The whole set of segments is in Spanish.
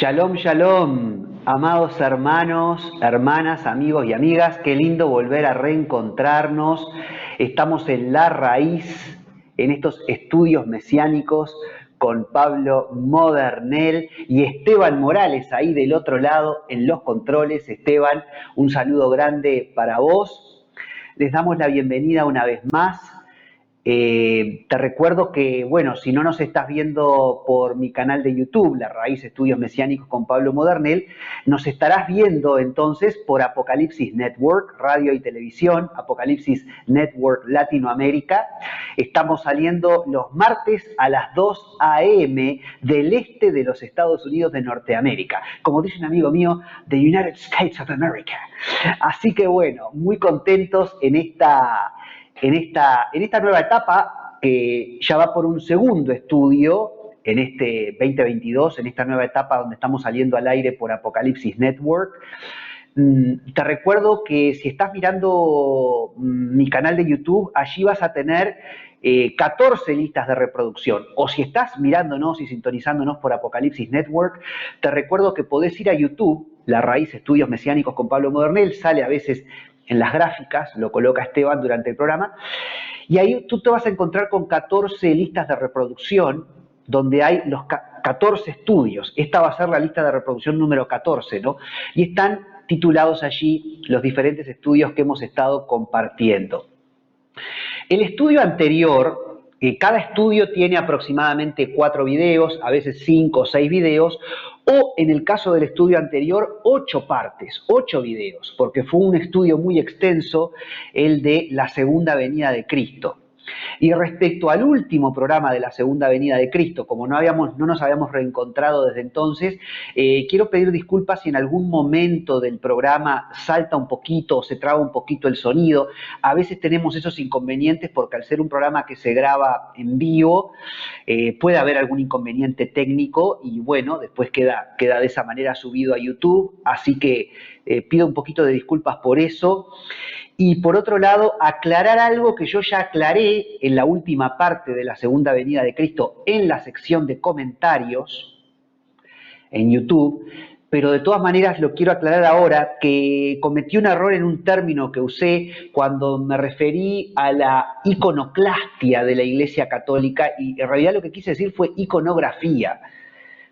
Shalom, shalom, amados hermanos, hermanas, amigos y amigas, qué lindo volver a reencontrarnos. Estamos en La Raíz, en estos estudios mesiánicos con Pablo Modernel y Esteban Morales ahí del otro lado en los controles. Esteban, un saludo grande para vos. Les damos la bienvenida una vez más. Te recuerdo que, bueno, si no nos estás viendo por mi canal de YouTube, La Raíz Estudios Mesiánicos con Pablo Modernel, nos estarás viendo entonces por Apocalipsis Network, radio y televisión, Apocalipsis Network Latinoamérica. Estamos saliendo los martes a las 2 a.m. del este de los Estados Unidos de Norteamérica. Como dice un amigo mío, the United States of America. Así que, bueno, muy contentos en esta nueva etapa que ya va por un segundo estudio en este 2022, en esta nueva etapa donde estamos saliendo al aire por Apocalipsis Network. Te recuerdo que si estás mirando mi canal de YouTube, allí vas a tener 14 listas de reproducción. O si estás mirándonos y sintonizándonos por Apocalipsis Network, te recuerdo que podés ir a YouTube, La Raíz Estudios Mesiánicos con Pablo Modernel, sale a veces en las gráficas, lo coloca Esteban durante el programa, y ahí tú te vas a encontrar con 14 listas de reproducción, donde hay los 14 estudios. Esta va a ser la lista de reproducción número 14, ¿no? Y están titulados allí los diferentes estudios que hemos estado compartiendo. El estudio anterior, cada estudio tiene aproximadamente 4 videos, a veces 5 o 6 videos, o en el caso del estudio anterior, 8 partes, 8 videos, porque fue un estudio muy extenso, el de la segunda venida de Cristo. Y respecto al último programa de la segunda venida de Cristo, como no nos habíamos reencontrado desde entonces, quiero pedir disculpas si en algún momento del programa salta un poquito o se traba un poquito el sonido. A veces tenemos esos inconvenientes porque al ser un programa que se graba en vivo, puede haber algún inconveniente técnico y bueno, después queda de esa manera subido a YouTube, así que pido un poquito de disculpas por eso. Y por otro lado, aclarar algo que yo ya aclaré en la última parte de la segunda venida de Cristo en la sección de comentarios en YouTube, pero de todas maneras lo quiero aclarar ahora, que cometí un error en un término que usé cuando me referí a la iconoclastia de la Iglesia Católica, y en realidad lo que quise decir fue iconografía,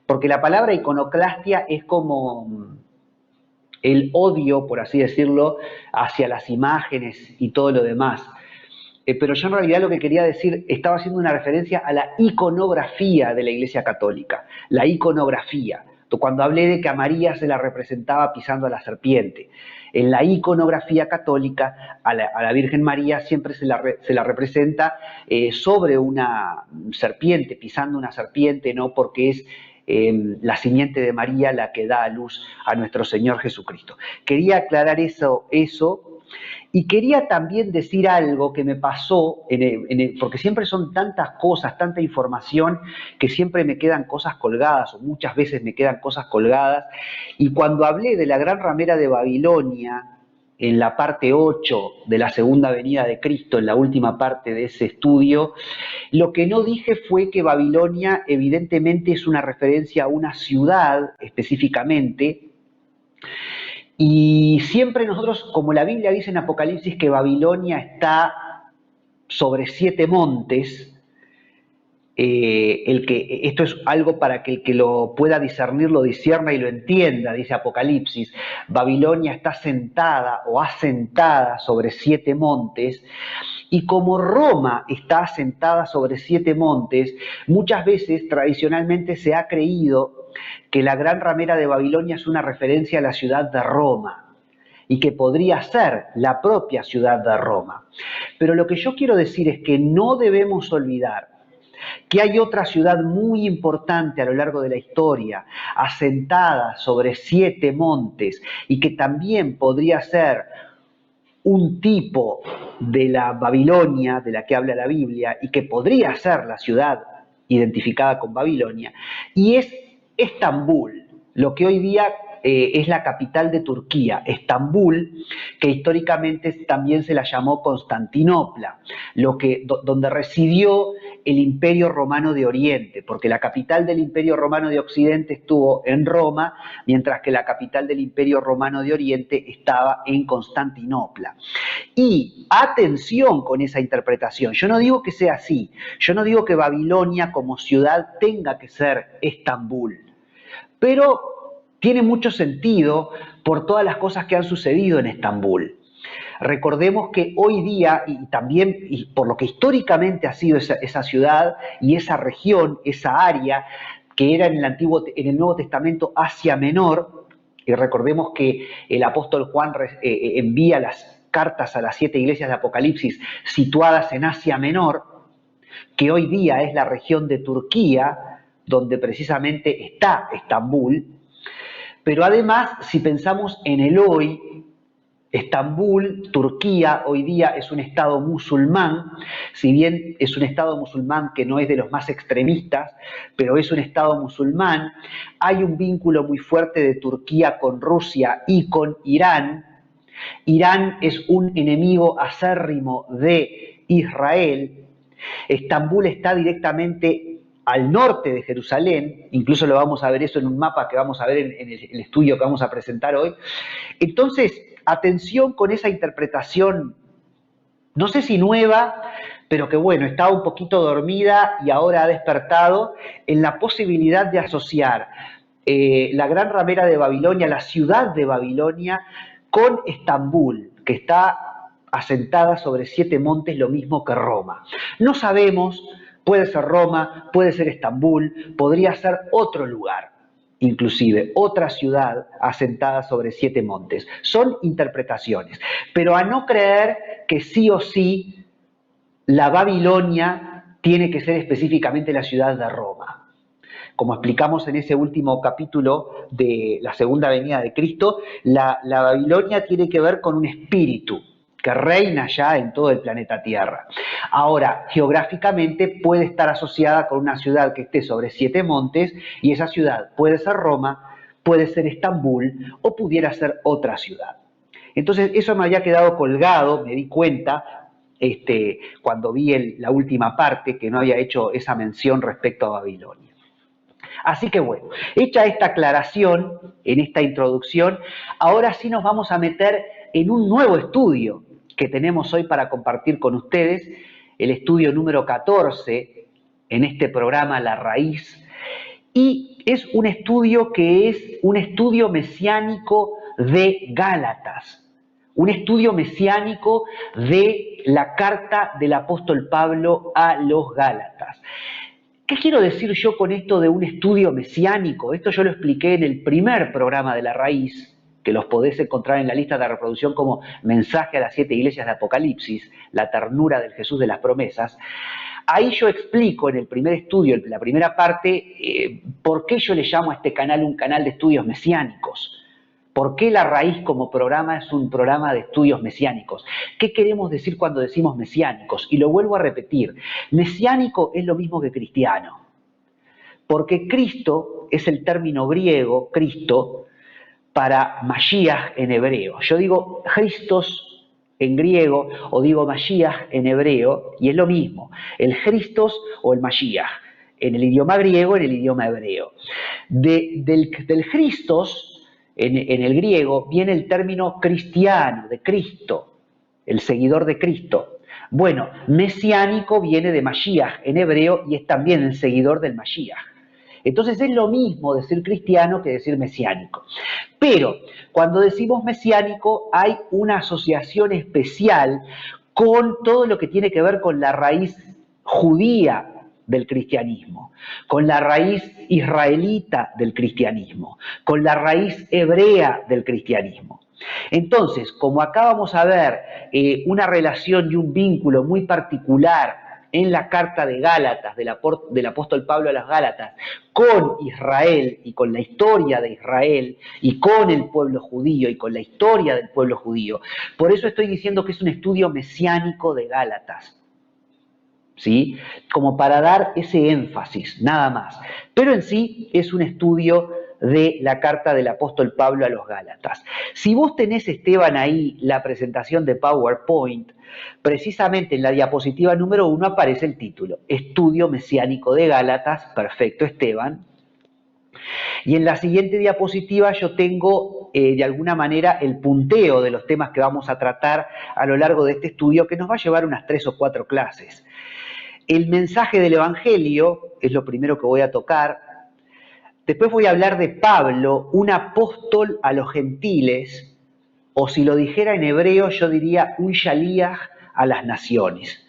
porque la palabra iconoclastia es como el odio, por así decirlo, hacia las imágenes y todo lo demás. Pero yo en realidad lo que quería decir, estaba haciendo una referencia a la iconografía de la Iglesia Católica, la iconografía. Cuando hablé de que a María se la representaba pisando a la serpiente. En la iconografía católica, a la Virgen María siempre se la representa sobre una serpiente, pisando una serpiente, no porque es la simiente de María la que da a luz a nuestro Señor Jesucristo. Quería aclarar eso, y quería también decir algo que me pasó, porque siempre son tantas cosas, tanta información, que siempre me quedan cosas colgadas, o muchas veces me quedan cosas colgadas, y cuando hablé de la gran ramera de Babilonia, en la parte 8 de la segunda venida de Cristo, en la última parte de ese estudio, lo que no dije fue que Babilonia evidentemente es una referencia a una ciudad específicamente, y siempre nosotros, como la Biblia dice en Apocalipsis que Babilonia está sobre 7 montes, esto es algo para que el que lo pueda discernir lo discierna y lo entienda, dice Apocalipsis. Babilonia está sentada o asentada sobre 7 montes, y como Roma está asentada sobre 7 montes, muchas veces tradicionalmente se ha creído que la gran ramera de Babilonia es una referencia a la ciudad de Roma y que podría ser la propia ciudad de Roma. Pero lo que yo quiero decir es que no debemos olvidar que hay otra ciudad muy importante a lo largo de la historia, asentada sobre 7 montes, y que también podría ser un tipo de la Babilonia de la que habla la Biblia, y que podría ser la ciudad identificada con Babilonia, y es Estambul, lo que hoy día es la capital de Turquía, Estambul, que históricamente también se la llamó Constantinopla, donde residió el Imperio Romano de Oriente, porque la capital del Imperio Romano de Occidente estuvo en Roma, mientras que la capital del Imperio Romano de Oriente estaba en Constantinopla. Y atención con esa interpretación, yo no digo que sea así, yo no digo que Babilonia como ciudad tenga que ser Estambul, pero tiene mucho sentido por todas las cosas que han sucedido en Estambul. Recordemos que hoy día, y también y por lo que históricamente ha sido esa ciudad y esa región, esa área, que era en el Nuevo Testamento Asia Menor, y recordemos que el apóstol Juan envía las cartas a las 7 iglesias de Apocalipsis situadas en Asia Menor, que hoy día es la región de Turquía, donde precisamente está Estambul. Pero además, si pensamos en el hoy, Estambul, Turquía, hoy día es un estado musulmán, si bien es un estado musulmán que no es de los más extremistas, pero es un estado musulmán. Hay un vínculo muy fuerte de Turquía con Rusia y con Irán. Irán es un enemigo acérrimo de Israel. Estambul está directamente al norte de Jerusalén, incluso lo vamos a ver eso en un mapa que vamos a ver en el estudio que vamos a presentar hoy. Entonces, atención con esa interpretación, no sé si nueva, pero que bueno, estaba un poquito dormida y ahora ha despertado en la posibilidad de asociar la gran ramera de Babilonia, la ciudad de Babilonia, con Estambul, que está asentada sobre 7 montes, lo mismo que Roma. No sabemos, puede ser Roma, puede ser Estambul, podría ser otro lugar, inclusive otra ciudad asentada sobre 7 montes. Son interpretaciones, pero a no creer que sí o sí la Babilonia tiene que ser específicamente la ciudad de Roma. Como explicamos en ese último capítulo de la segunda venida de Cristo, la Babilonia tiene que ver con un espíritu que reina ya en todo el planeta Tierra. Ahora, geográficamente puede estar asociada con una ciudad que esté sobre 7 montes, y esa ciudad puede ser Roma, puede ser Estambul o pudiera ser otra ciudad. Entonces, eso me había quedado colgado, me di cuenta cuando vi la última parte, que no había hecho esa mención respecto a Babilonia. Así que bueno, hecha esta aclaración en esta introducción, ahora sí nos vamos a meter en un nuevo estudio que tenemos hoy para compartir con ustedes, el estudio número 14 en este programa La Raíz, y es un estudio que es un estudio mesiánico de Gálatas, un estudio mesiánico de la carta del apóstol Pablo a los Gálatas. ¿Qué quiero decir yo con esto de un estudio mesiánico? Esto yo lo expliqué en el primer programa de La Raíz, que los podés encontrar en la lista de reproducción como Mensaje a las 7 iglesias de Apocalipsis, la ternura del Jesús de las promesas. Ahí yo explico en el primer estudio, en la primera parte, por qué yo le llamo a este canal un canal de estudios mesiánicos. ¿Por qué La Raíz como programa es un programa de estudios mesiánicos? ¿Qué queremos decir cuando decimos mesiánicos? Y lo vuelvo a repetir, mesiánico es lo mismo que cristiano, porque Cristo es el término griego, Cristo, para Mashiach en hebreo. Yo digo Christos en griego o digo Mashiach en hebreo, y es lo mismo, el Christos o el Mashiach, en el idioma griego, en el idioma hebreo. Del Christos, en el griego, viene el término cristiano, de Cristo, el seguidor de Cristo. Bueno, mesiánico viene de Mashiach en hebreo y es también el seguidor del Mashiach. Entonces es lo mismo decir cristiano que decir mesiánico. Pero cuando decimos mesiánico hay una asociación especial con todo lo que tiene que ver con la raíz judía del cristianismo, con la raíz israelita del cristianismo, con la raíz hebrea del cristianismo. Entonces, como acá vamos a ver una relación y un vínculo muy particular en la carta de Gálatas, del apóstol Pablo a las Gálatas, con Israel y con la historia de Israel y con el pueblo judío y con la historia del pueblo judío, por eso estoy diciendo que es un estudio mesiánico de Gálatas. ¿Sí? Como para dar ese énfasis, nada más. Pero en sí es un estudio de la carta del apóstol Pablo a los Gálatas. Si vos tenés, Esteban, ahí la presentación de PowerPoint, precisamente en la diapositiva número 1 aparece el título, Estudio Mesiánico de Gálatas, perfecto, Esteban. Y en la siguiente diapositiva yo tengo, de alguna manera, el punteo de los temas que vamos a tratar a lo largo de este estudio, que nos va a llevar unas 3 o 4 clases. El mensaje del Evangelio es lo primero que voy a tocar. Después voy a hablar de Pablo, un apóstol a los gentiles, o si lo dijera en hebreo, yo diría un shaliach a las naciones,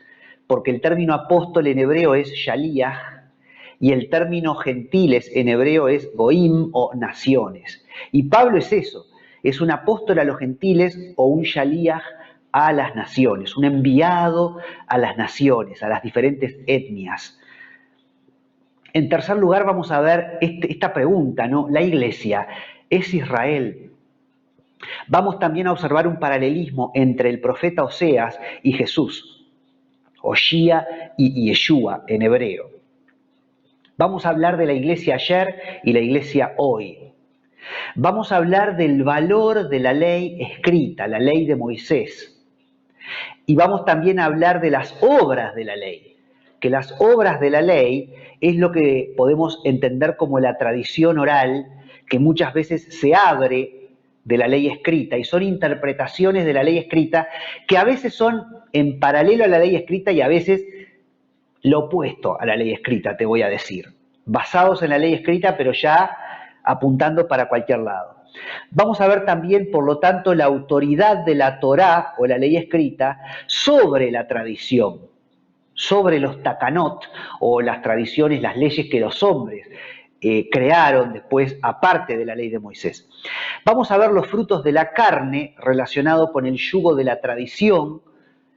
porque el término apóstol en hebreo es shaliach y el término gentiles en hebreo es goim o naciones. Y Pablo es eso, es un apóstol a los gentiles o un shaliach a las naciones, un enviado a las naciones, a las diferentes etnias. En tercer lugar vamos a ver esta pregunta, ¿no? La iglesia, ¿es Israel? Vamos también a observar un paralelismo entre el profeta Oseas y Jesús, Oshía y Yeshua en hebreo. Vamos a hablar de la iglesia ayer y la iglesia hoy. Vamos a hablar del valor de la ley escrita, la ley de Moisés. Y vamos también a hablar de las obras de la ley, que las obras de la ley es lo que podemos entender como la tradición oral, que muchas veces se abre de la ley escrita, y son interpretaciones de la ley escrita que a veces son en paralelo a la ley escrita y a veces lo opuesto a la ley escrita, te voy a decir. Basados en la ley escrita, pero ya apuntando para cualquier lado. Vamos a ver también, por lo tanto, la autoridad de la Torá o la ley escrita sobre la tradición, sobre los takanot o las tradiciones, las leyes que los hombres crearon después, aparte de la ley de Moisés. Vamos a ver los frutos de la carne relacionados con el yugo de la tradición.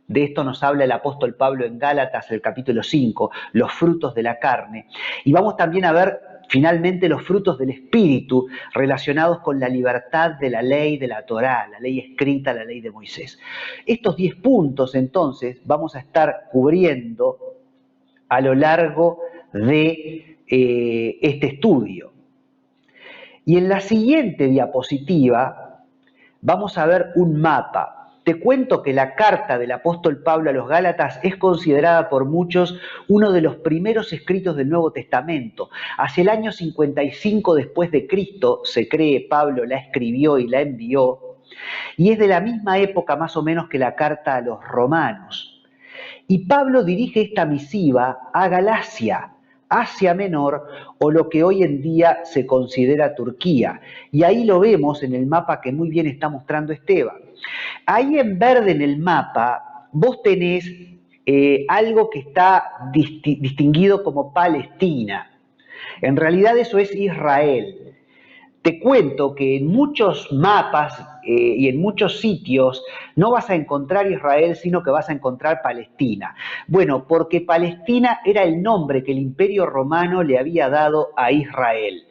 De esto nos habla el apóstol Pablo en Gálatas, el capítulo 5, los frutos de la carne. Y vamos también a ver finalmente los frutos del Espíritu relacionados con la libertad de la ley de la Torá, la ley escrita, la ley de Moisés. Estos 10 puntos, entonces, vamos a estar cubriendo a lo largo de este estudio. Y en la siguiente diapositiva vamos a ver un mapa. Te cuento que la carta del apóstol Pablo a los Gálatas es considerada por muchos uno de los primeros escritos del Nuevo Testamento. Hacia el año 55 después de Cristo, se cree, Pablo la escribió y la envió, y es de la misma época más o menos que la carta a los romanos. Y Pablo dirige esta misiva a Galacia, Asia Menor, o lo que hoy en día se considera Turquía. Y ahí lo vemos en el mapa que muy bien está mostrando Esteban. Ahí en verde en el mapa vos tenés algo que está distinguido como Palestina. En realidad eso es Israel. Te cuento que en muchos mapas y en muchos sitios no vas a encontrar Israel, sino que vas a encontrar Palestina. Bueno, porque Palestina era el nombre que el Imperio Romano le había dado a Israel.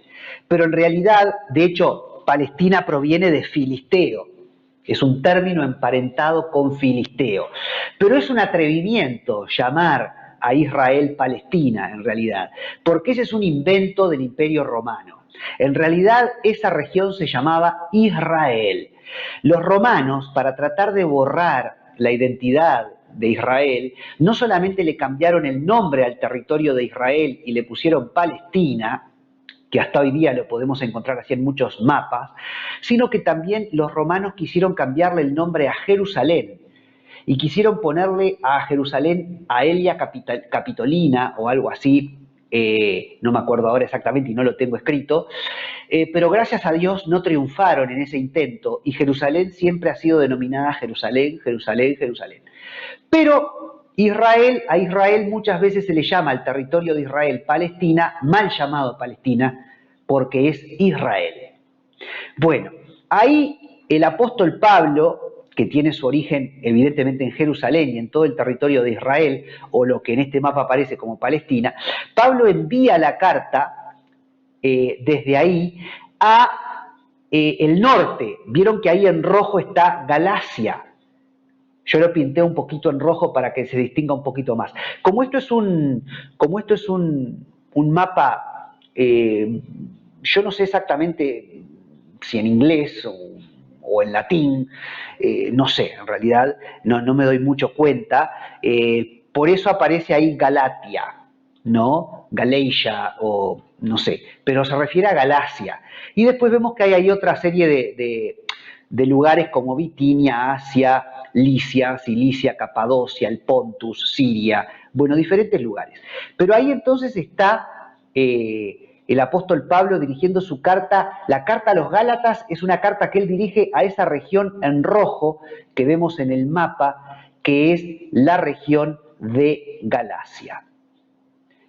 Pero en realidad, de hecho, Palestina proviene de filisteo. Es un término emparentado con filisteo. Pero es un atrevimiento llamar a Israel Palestina, en realidad, porque ese es un invento del Imperio Romano. En realidad, esa región se llamaba Israel. Los romanos, para tratar de borrar la identidad de Israel, no solamente le cambiaron el nombre al territorio de Israel y le pusieron Palestina, que hasta hoy día lo podemos encontrar así en muchos mapas, sino que también los romanos quisieron cambiarle el nombre a Jerusalén y quisieron ponerle a Jerusalén Aelia Capitolina o algo así, no me acuerdo ahora exactamente y no lo tengo escrito, pero gracias a Dios no triunfaron en ese intento y Jerusalén siempre ha sido denominada Jerusalén, Jerusalén, Jerusalén. Pero a Israel muchas veces se le llama al territorio de Israel Palestina, mal llamado Palestina, porque es Israel. Bueno, ahí el apóstol Pablo, que tiene su origen evidentemente en Jerusalén y en todo el territorio de Israel, o lo que en este mapa aparece como Palestina, Pablo envía la carta desde ahí a el norte. Vieron que ahí en rojo está Galacia. Yo lo pinté un poquito en rojo para que se distinga un poquito más. Como esto es un mapa yo no sé exactamente si en inglés o en latín, no sé, en realidad no me doy mucho cuenta, por eso aparece ahí Galatia, ¿no? Galatia o no sé, pero se refiere a Galacia. Y después vemos que hay ahí otra serie de lugares como Bitinia, Asia, Licia, Cilicia, Capadocia, el Pontus, Siria, bueno, diferentes lugares. Pero ahí entonces está el apóstol Pablo dirigiendo su carta. La carta a los Gálatas es una carta que él dirige a esa región en rojo que vemos en el mapa, que es la región de Galacia.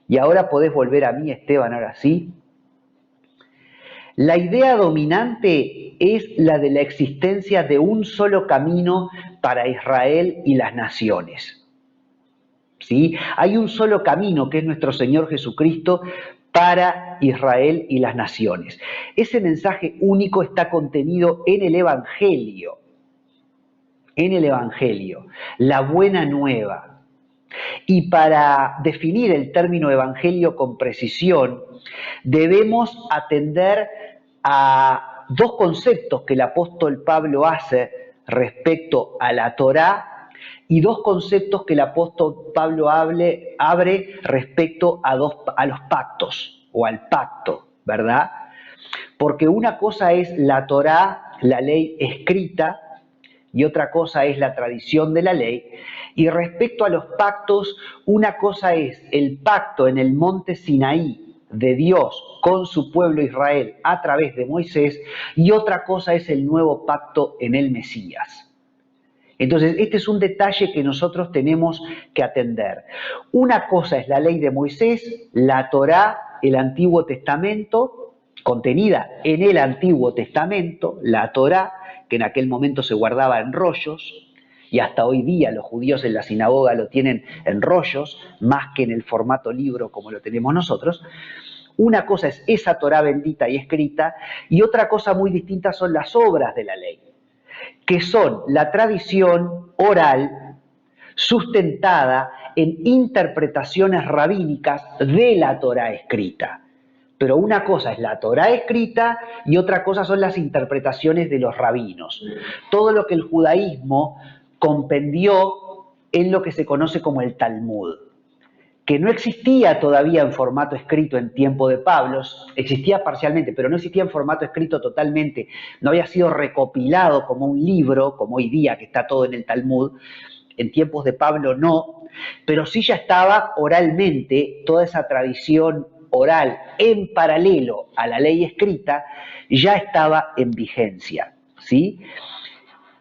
Y ahora podés volver a mí, Esteban, ahora sí. La idea dominante es la de la existencia de un solo camino para Israel y las naciones. ¿Sí? Hay un solo camino que es nuestro Señor Jesucristo para Israel y las naciones. Ese mensaje único está contenido en el Evangelio. En el Evangelio, la buena nueva. Y para definir el término evangelio con precisión, debemos atender a dos conceptos que el apóstol Pablo hace respecto a la Torá y dos conceptos que el apóstol Pablo abre respecto a los pactos o al pacto, ¿verdad? Porque una cosa es la Torá, la ley escrita, y otra cosa es la tradición de la ley. Y respecto a los pactos, una cosa es el pacto en el monte Sinaí de Dios con su pueblo Israel a través de Moisés, y otra cosa es el nuevo pacto en el Mesías. Entonces, este es un detalle que nosotros tenemos que atender. Una cosa es la ley de Moisés, la Torá, el Antiguo Testamento, contenida en el Antiguo Testamento, la Torá, que en aquel momento se guardaba en rollos, y hasta hoy día los judíos en la sinagoga lo tienen en rollos, más que en el formato libro como lo tenemos nosotros. Una cosa es esa Torá bendita y escrita, y otra cosa muy distinta son las obras de la ley, que son la tradición oral sustentada en interpretaciones rabínicas de la Torá escrita. Pero una cosa es la Torá escrita y otra cosa son las interpretaciones de los rabinos. Todo lo que el judaísmo compendió en lo que se conoce como el Talmud, que no existía todavía en formato escrito en tiempo de Pablo, existía parcialmente, pero no existía en formato escrito totalmente, no había sido recopilado como un libro, como hoy día que está todo en el Talmud. En tiempos de Pablo no, pero sí ya estaba oralmente toda esa tradición oral en paralelo a la ley escrita, ya estaba en vigencia, ¿sí?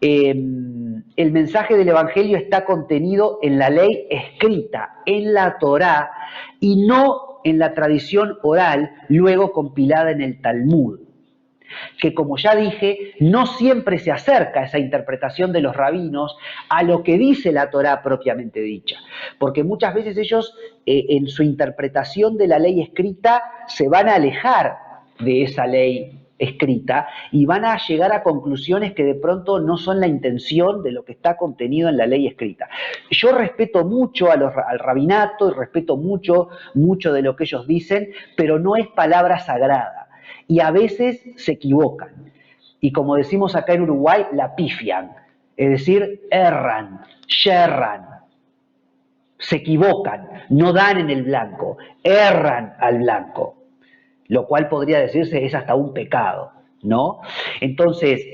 El mensaje del Evangelio está contenido en la ley escrita, en la Torá, y no en la tradición oral luego compilada en el Talmud, que, como ya dije, no siempre se acerca a esa interpretación de los rabinos a lo que dice la Torá propiamente dicha, porque muchas veces ellos en su interpretación de la ley escrita se van a alejar de esa ley escrita y van a llegar a conclusiones que de pronto no son la intención de lo que está contenido en la ley escrita. Yo respeto mucho al rabinato y respeto mucho de lo que ellos dicen, pero no es palabra sagrada. Y a veces se equivocan. Y como decimos acá en Uruguay, la pifian. Es decir, erran, yerran, se equivocan, no dan en el blanco, erran al blanco. Lo cual podría decirse es hasta un pecado, ¿no? Entonces,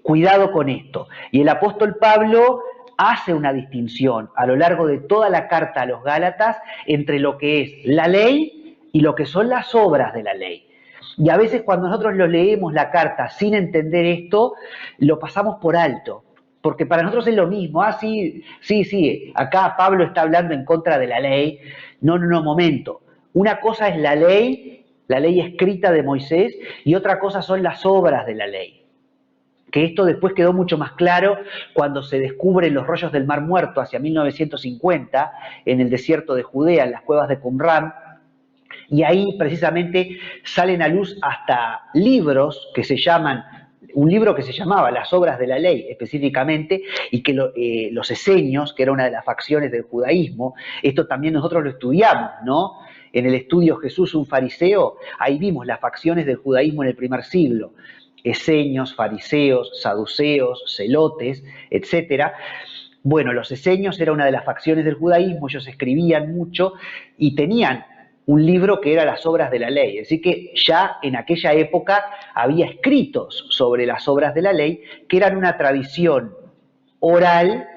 cuidado con esto. Y el apóstol Pablo hace una distinción a lo largo de toda la carta a los Gálatas entre lo que es la ley y lo que son las obras de la ley. Y a veces cuando nosotros lo leemos la carta sin entender esto, lo pasamos por alto. Porque para nosotros es lo mismo. Sí, acá Pablo está hablando en contra de la ley. No, momento. Una cosa es la ley escrita de Moisés, y otra cosa son las obras de la ley. Que esto después quedó mucho más claro cuando se descubren los rollos del Mar Muerto hacia 1950 en el desierto de Judea, en las cuevas de Qumran. Y ahí precisamente salen a luz hasta libros que se llaman, un libro que se llamaba Las Obras de la Ley específicamente, y que los esenios, que era una de las facciones del judaísmo, esto también nosotros lo estudiamos, ¿no? en el estudio Jesús un fariseo, ahí vimos las facciones del judaísmo en el primer siglo, esenios, fariseos, saduceos, celotes, etc. Bueno, los esenios era una de las facciones del judaísmo, ellos escribían mucho y tenían un libro que era las obras de la ley. Así que ya en aquella época había escritos sobre las obras de la ley que eran una tradición oral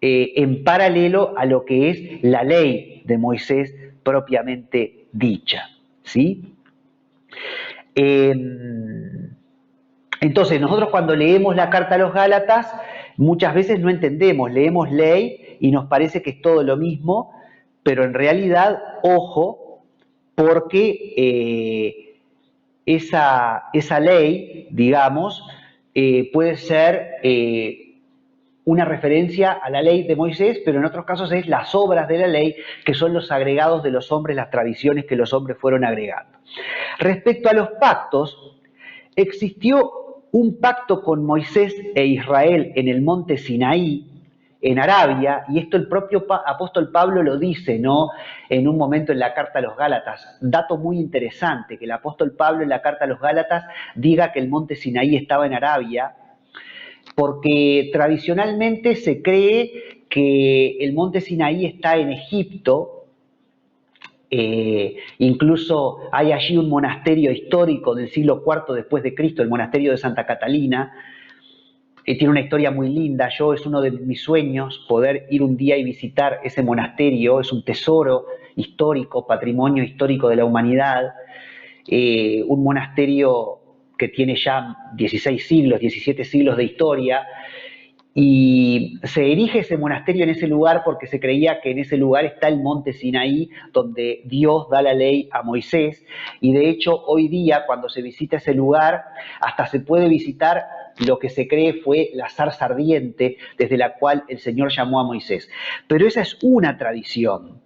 en paralelo a lo que es la ley de Moisés propiamente dicha, ¿sí? Entonces, nosotros cuando leemos la carta a los Gálatas, muchas veces no entendemos, leemos ley y nos parece que es todo lo mismo, pero en realidad, ojo, porque esa ley, digamos, puede ser una referencia a la ley de Moisés, pero en otros casos es las obras de la ley, que son los agregados de los hombres, las tradiciones que los hombres fueron agregando. Respecto a los pactos, existió un pacto con Moisés e Israel en el monte Sinaí, en Arabia, y esto el propio apóstol Pablo lo dice, ¿no? En un momento en la carta a los Gálatas. Dato muy interesante, que el apóstol Pablo en la carta a los Gálatas diga que el monte Sinaí estaba en Arabia, porque tradicionalmente se cree que el monte Sinaí está en Egipto. Incluso hay allí un monasterio histórico del siglo IV después de Cristo, el monasterio de Santa Catalina. Tiene una historia muy linda. Es uno de mis sueños poder ir un día y visitar ese monasterio. Es un tesoro histórico, patrimonio histórico de la humanidad. Un monasterio que tiene ya 16 siglos, 17 siglos de historia, y se erige ese monasterio en ese lugar porque se creía que en ese lugar está el monte Sinaí, donde Dios da la ley a Moisés, y de hecho hoy día cuando se visita ese lugar, hasta se puede visitar lo que se cree fue la zarza ardiente desde la cual el Señor llamó a Moisés. Pero esa es una tradición.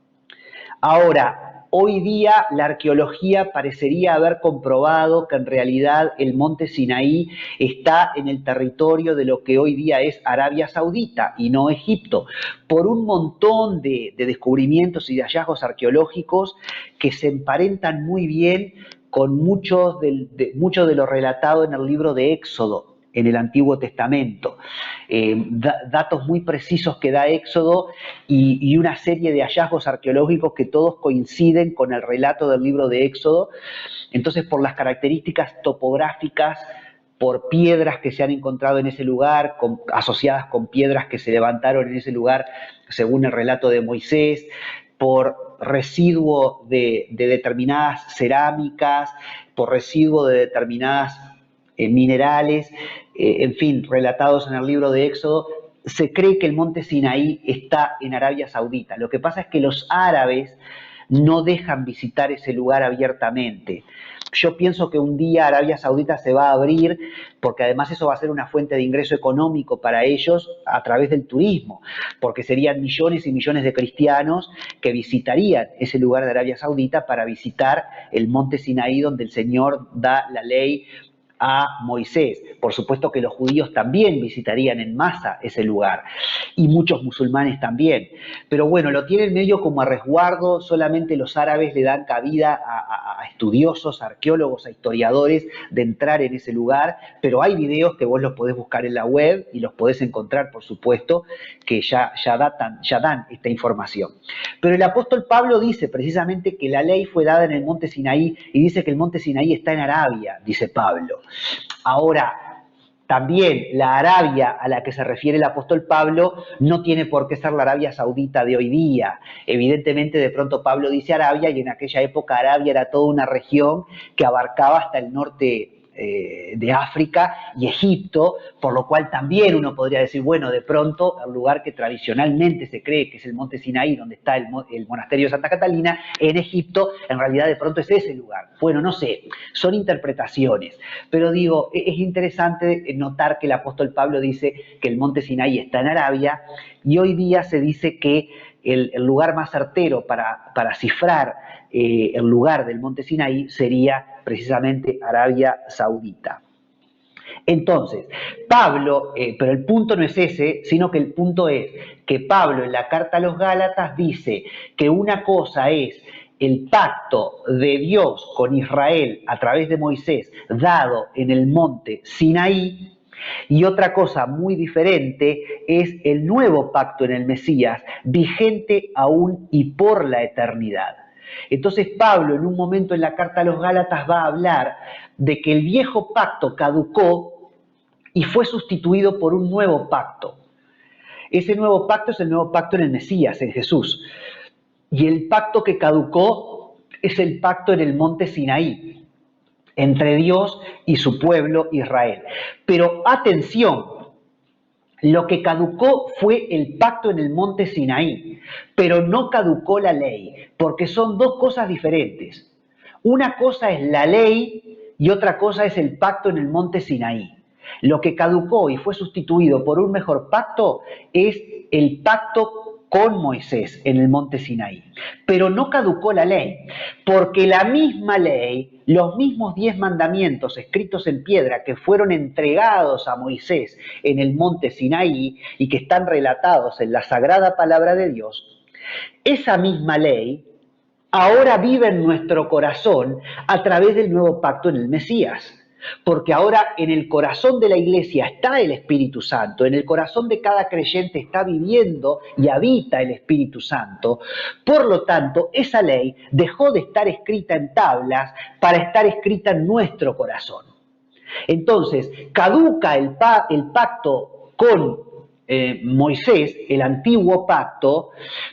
Ahora, hoy día la arqueología parecería haber comprobado que en realidad el monte Sinaí está en el territorio de lo que hoy día es Arabia Saudita y no Egipto, por un montón de descubrimientos y de hallazgos arqueológicos que se emparentan muy bien con mucho de lo relatado en el libro de Éxodo, en el Antiguo Testamento. Datos muy precisos que da Éxodo y una serie de hallazgos arqueológicos que todos coinciden con el relato del libro de Éxodo. Entonces, por las características topográficas, por piedras que se han encontrado en ese lugar, asociadas con piedras que se levantaron en ese lugar según el relato de Moisés, por residuo de determinadas cerámicas, por residuo de determinadas minerales, en fin, relatados en el libro de Éxodo, se cree que el monte Sinaí está en Arabia Saudita. Lo que pasa es que los árabes no dejan visitar ese lugar abiertamente. Yo pienso que un día Arabia Saudita se va a abrir, porque además eso va a ser una fuente de ingreso económico para ellos a través del turismo, porque serían millones y millones de cristianos que visitarían ese lugar de Arabia Saudita para visitar el monte Sinaí donde el Señor da la ley a Moisés. Por supuesto que los judíos también visitarían en masa ese lugar y muchos musulmanes también. Pero bueno, lo tienen medio como a resguardo, solamente los árabes le dan cabida a estudiosos, a arqueólogos, a historiadores de entrar en ese lugar, pero hay videos que vos los podés buscar en la web y los podés encontrar, por supuesto, que ya dan esta información. Pero el apóstol Pablo dice precisamente que la ley fue dada en el monte Sinaí y dice que el monte Sinaí está en Arabia, dice Pablo. Ahora, también la Arabia a la que se refiere el apóstol Pablo no tiene por qué ser la Arabia Saudita de hoy día. Evidentemente, de pronto Pablo dice Arabia y en aquella época Arabia era toda una región que abarcaba hasta el norte de África y Egipto, por lo cual también uno podría decir, bueno, de pronto el lugar que tradicionalmente se cree que es el monte Sinaí, donde está el monasterio de Santa Catalina, en Egipto, en realidad de pronto es ese lugar. Bueno, no sé, son interpretaciones, pero digo, es interesante notar que el apóstol Pablo dice que el monte Sinaí está en Arabia y hoy día se dice que el lugar más certero para cifrar el lugar del monte Sinaí sería precisamente Arabia Saudita. Entonces, Pablo, pero el punto no es ese, sino que el punto es que Pablo en la carta a los Gálatas dice que una cosa es el pacto de Dios con Israel a través de Moisés dado en el monte Sinaí, y otra cosa muy diferente es el nuevo pacto en el Mesías, vigente aún y por la eternidad. Entonces Pablo en un momento en la carta a los Gálatas va a hablar de que el viejo pacto caducó y fue sustituido por un nuevo pacto. Ese nuevo pacto es el nuevo pacto en el Mesías, en Jesús. Y el pacto que caducó es el pacto en el monte Sinaí, entre Dios y su pueblo Israel. Pero atención, lo que caducó fue el pacto en el monte Sinaí, pero no caducó la ley, porque son dos cosas diferentes. Una cosa es la ley y otra cosa es el pacto en el monte Sinaí. Lo que caducó y fue sustituido por un mejor pacto es el pacto con Moisés en el monte Sinaí. Pero no caducó la ley, porque la misma ley, los mismos 10 mandamientos escritos en piedra que fueron entregados a Moisés en el monte Sinaí y que están relatados en la sagrada palabra de Dios, esa misma ley ahora vive en nuestro corazón a través del nuevo pacto en el Mesías. Porque ahora en el corazón de la iglesia está el Espíritu Santo, en el corazón de cada creyente está viviendo y habita el Espíritu Santo. Por lo tanto, esa ley dejó de estar escrita en tablas para estar escrita en nuestro corazón. Entonces, caduca el pacto con Moisés, el antiguo pacto,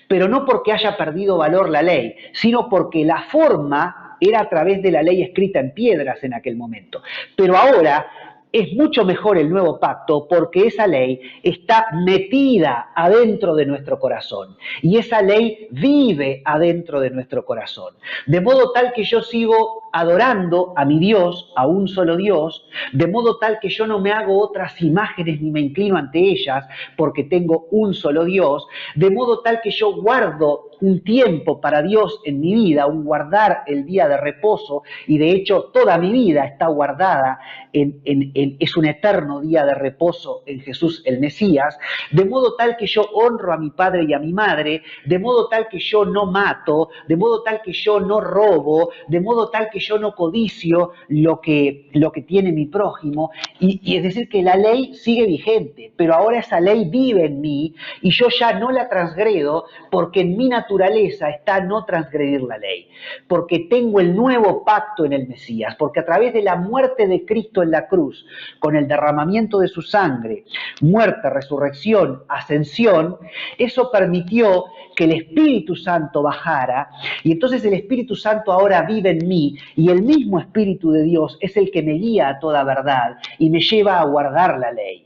pero no porque haya perdido valor la ley, sino porque la forma era a través de la ley escrita en piedras en aquel momento. Pero ahora es mucho mejor el nuevo pacto porque esa ley está metida adentro de nuestro corazón y esa ley vive adentro de nuestro corazón. De modo tal que yo sigo adorando a mi Dios, a un solo Dios, de modo tal que yo no me hago otras imágenes ni me inclino ante ellas porque tengo un solo Dios, de modo tal que yo guardo un tiempo para Dios en mi vida, un guardar el día de reposo, y de hecho toda mi vida está guardada es un eterno día de reposo en Jesús el Mesías, de modo tal que yo honro a mi padre y a mi madre, de modo tal que yo no mato, de modo tal que yo no robo, de modo tal que yo no codicio lo que tiene mi prójimo, y es decir que la ley sigue vigente, pero ahora esa ley vive en mí y yo ya no la transgredo porque en mi naturaleza está no transgredir la ley, porque tengo el nuevo pacto en el Mesías, porque a través de la muerte de Cristo en la cruz, con el derramamiento de su sangre, muerte, resurrección, ascensión, eso permitió que el Espíritu Santo bajara y entonces el Espíritu Santo ahora vive en mí y el mismo Espíritu de Dios es el que me guía a toda verdad y me lleva a guardar la ley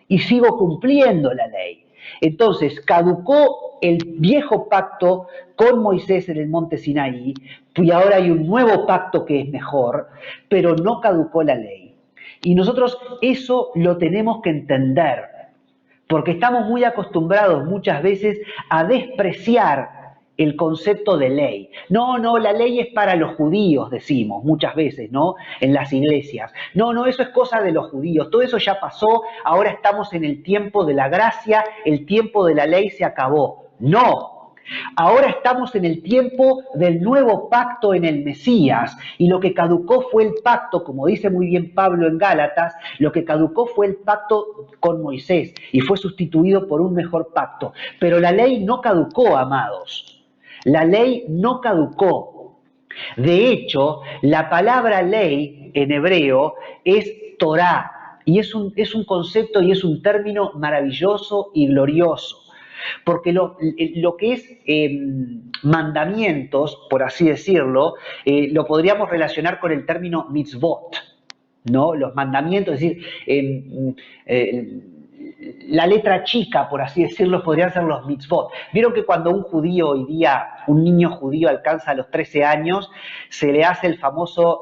y sigo cumpliendo la ley. Entonces caducó el viejo pacto con Moisés en el monte Sinaí y ahora hay un nuevo pacto que es mejor, pero no caducó la ley. Y nosotros eso lo tenemos que entender, porque estamos muy acostumbrados muchas veces a despreciar el concepto de ley. No, la ley es para los judíos, decimos muchas veces, ¿no? En las iglesias. No, eso es cosa de los judíos. Todo eso ya pasó, ahora estamos en el tiempo de la gracia, el tiempo de la ley se acabó. No. Ahora estamos en el tiempo del nuevo pacto en el Mesías y lo que caducó fue el pacto, como dice muy bien Pablo en Gálatas, lo que caducó fue el pacto con Moisés y fue sustituido por un mejor pacto. Pero la ley no caducó, amados. La ley no caducó. De hecho, la palabra ley en hebreo es Torá y es un concepto y es un término maravilloso y glorioso. Porque lo que es mandamientos, por así decirlo, lo podríamos relacionar con el término mitzvot, ¿no? Los mandamientos, es decir, la letra chica, por así decirlo, podrían ser los mitzvot. Vieron que cuando un judío hoy día, un niño judío alcanza los 13 años, se le hace el famoso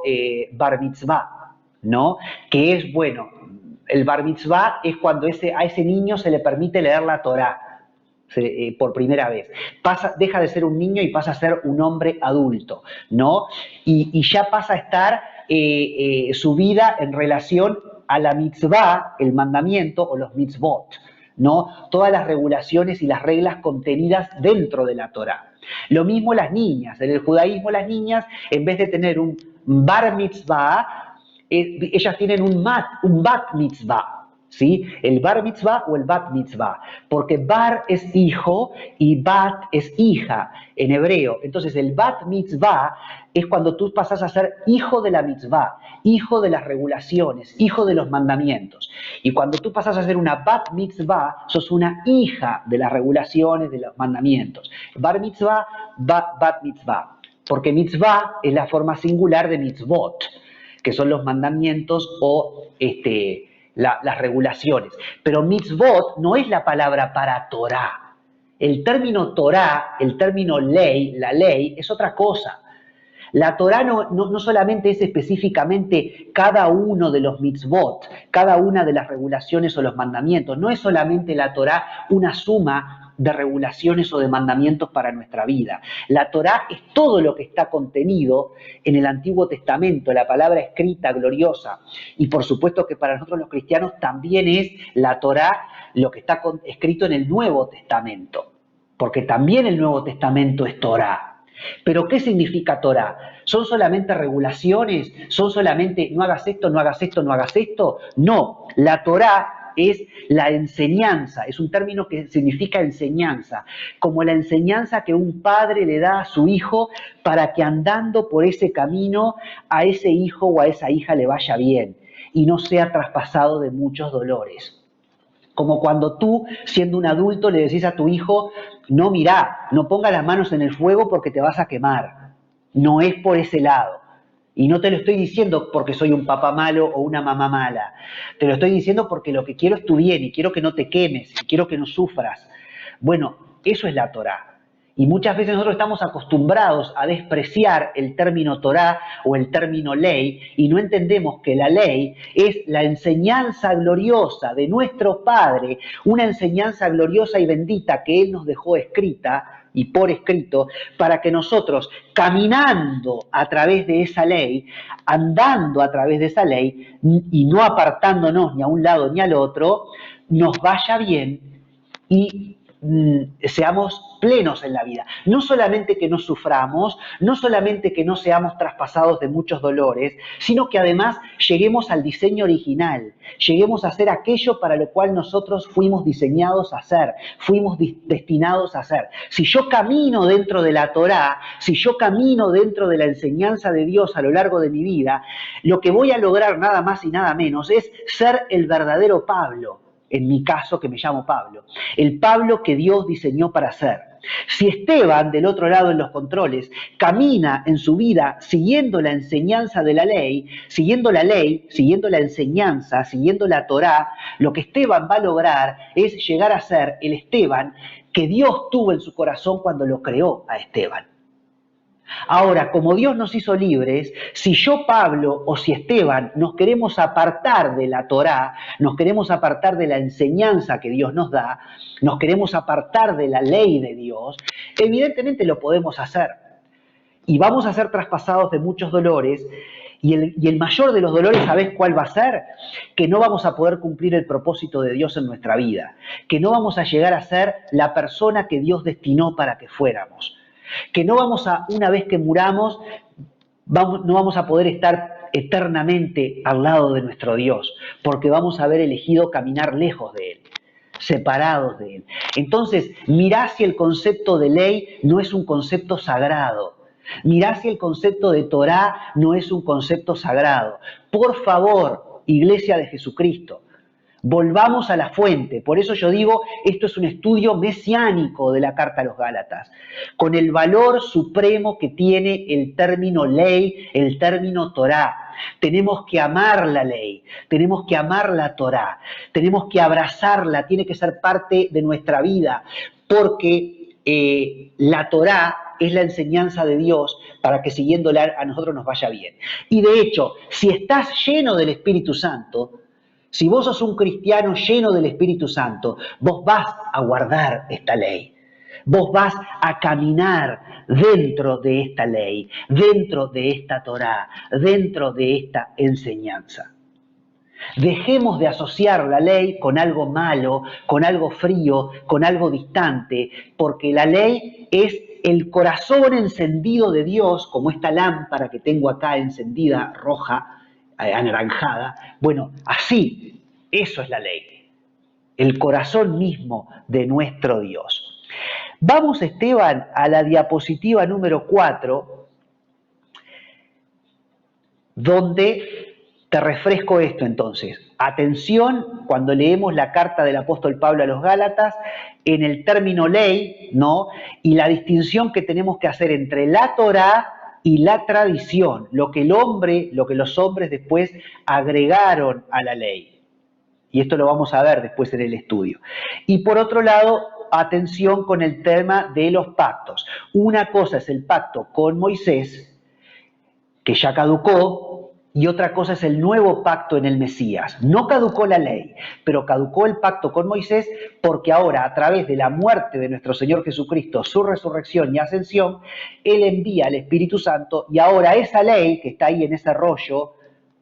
bar mitzvah, ¿no? Que es, bueno, el bar mitzvah es cuando a ese niño se le permite leer la Torá. Por primera vez. Deja de ser un niño y pasa a ser un hombre adulto, ¿no? Y ya pasa a estar su vida en relación a la mitzvah, el mandamiento, o los mitzvot, ¿no? Todas las regulaciones y las reglas contenidas dentro de la Torá. Lo mismo las niñas. En el judaísmo las niñas, en vez de tener un bar mitzvah, ellas tienen un bat mitzvah. ¿Sí? El bar mitzvah o el bat mitzvah, porque bar es hijo y bat es hija en hebreo. Entonces el bat mitzvah es cuando tú pasas a ser hijo de la mitzvah, hijo de las regulaciones, hijo de los mandamientos. Y cuando tú pasas a ser una bat mitzvah, sos una hija de las regulaciones, de los mandamientos. Bar mitzvah, bat mitzvah, porque mitzvah es la forma singular de mitzvot, que son los mandamientos o las regulaciones. Pero mitzvot no es la palabra para Torah. El término Torah, el término ley, la ley, es otra cosa. La Torah no solamente es específicamente cada uno de los mitzvot, cada una de las regulaciones o los mandamientos. No es solamente la Torah una suma de regulaciones o de mandamientos para nuestra vida. La Torah es todo lo que está contenido en el Antiguo Testamento, la palabra escrita, gloriosa. Y por supuesto que para nosotros los cristianos también es la Torah lo que está escrito en el Nuevo Testamento, porque también el Nuevo Testamento es Torah. ¿Pero qué significa Torah? ¿Son solamente regulaciones? ¿Son solamente no hagas esto, no hagas esto, no hagas esto? No, la Torah es la enseñanza, es un término que significa enseñanza, como la enseñanza que un padre le da a su hijo para que andando por ese camino a ese hijo o a esa hija le vaya bien y no sea traspasado de muchos dolores. Como cuando tú, siendo un adulto, le decís a tu hijo, no, mirá, no ponga las manos en el fuego porque te vas a quemar. No es por ese lado. Y no te lo estoy diciendo porque soy un papá malo o una mamá mala. Te lo estoy diciendo porque lo que quiero es tu bien y quiero que no te quemes y quiero que no sufras. Bueno, eso es la Torá. Y muchas veces nosotros estamos acostumbrados a despreciar el término Torá o el término ley y no entendemos que la ley es la enseñanza gloriosa de nuestro Padre, una enseñanza gloriosa y bendita que Él nos dejó escrita y por escrito, para que nosotros, caminando a través de esa ley, andando a través de esa ley y no apartándonos ni a un lado ni al otro, nos vaya bien y seamos plenos en la vida. No solamente que no suframos, no solamente que no seamos traspasados de muchos dolores, sino que además lleguemos al diseño original, lleguemos a hacer aquello para lo cual nosotros fuimos diseñados a hacer, fuimos destinados a hacer. Si yo camino dentro de la Torá, si yo camino dentro de la enseñanza de Dios a lo largo de mi vida, lo que voy a lograr nada más y nada menos es ser el verdadero Pablo. En mi caso, que me llamo Pablo, el Pablo que Dios diseñó para ser. Si Esteban, del otro lado en los controles, camina en su vida siguiendo la enseñanza de la ley, siguiendo la enseñanza, siguiendo la Torá, lo que Esteban va a lograr es llegar a ser el Esteban que Dios tuvo en su corazón cuando lo creó a Esteban. Ahora, como Dios nos hizo libres, si yo, Pablo, o si Esteban nos queremos apartar de la Torá, nos queremos apartar de la enseñanza que Dios nos da, nos queremos apartar de la ley de Dios, evidentemente lo podemos hacer. Y vamos a ser traspasados de muchos dolores, y el mayor de los dolores, ¿sabés cuál va a ser? Que no vamos a poder cumplir el propósito de Dios en nuestra vida, que no vamos a llegar a ser la persona que Dios destinó para que fuéramos. Que no vamos a, una vez que muramos, no vamos a poder estar eternamente al lado de nuestro Dios, porque vamos a haber elegido caminar lejos de Él, separados de Él. Entonces, mirá si el concepto de ley no es un concepto sagrado. Mirá si el concepto de Torá no es un concepto sagrado. Por favor, Iglesia de Jesucristo, volvamos a la fuente. Por eso yo digo, esto es un estudio mesiánico de la Carta a los Gálatas, con el valor supremo que tiene el término ley, el término Torá. Tenemos que amar la ley, tenemos que amar la Torá, tenemos que abrazarla, tiene que ser parte de nuestra vida, porque la Torá es la enseñanza de Dios para que siguiéndola a nosotros nos vaya bien. Y de hecho, si estás lleno del Espíritu Santo, si vos sos un cristiano lleno del Espíritu Santo, vos vas a guardar esta ley. Vos vas a caminar dentro de esta ley, dentro de esta Torá, dentro de esta enseñanza. Dejemos de asociar la ley con algo malo, con algo frío, con algo distante, porque la ley es el corazón encendido de Dios, como esta lámpara que tengo acá encendida, roja, anaranjada. Bueno, así, eso es la ley, el corazón mismo de nuestro Dios. Vamos, Esteban, a la diapositiva número 4, donde te refresco esto entonces. Atención cuando leemos la carta del apóstol Pablo a los Gálatas en el término ley, ¿no? Y la distinción que tenemos que hacer entre la Torá y la tradición, lo que los hombres después agregaron a la ley. Y esto lo vamos a ver después en el estudio. Y por otro lado, atención con el tema de los pactos. Una cosa es el pacto con Moisés, que ya caducó, y otra cosa es el nuevo pacto en el Mesías. No caducó la ley, pero caducó el pacto con Moisés porque ahora, a través de la muerte de nuestro Señor Jesucristo, su resurrección y ascensión, Él envía al Espíritu Santo y ahora esa ley que está ahí en ese rollo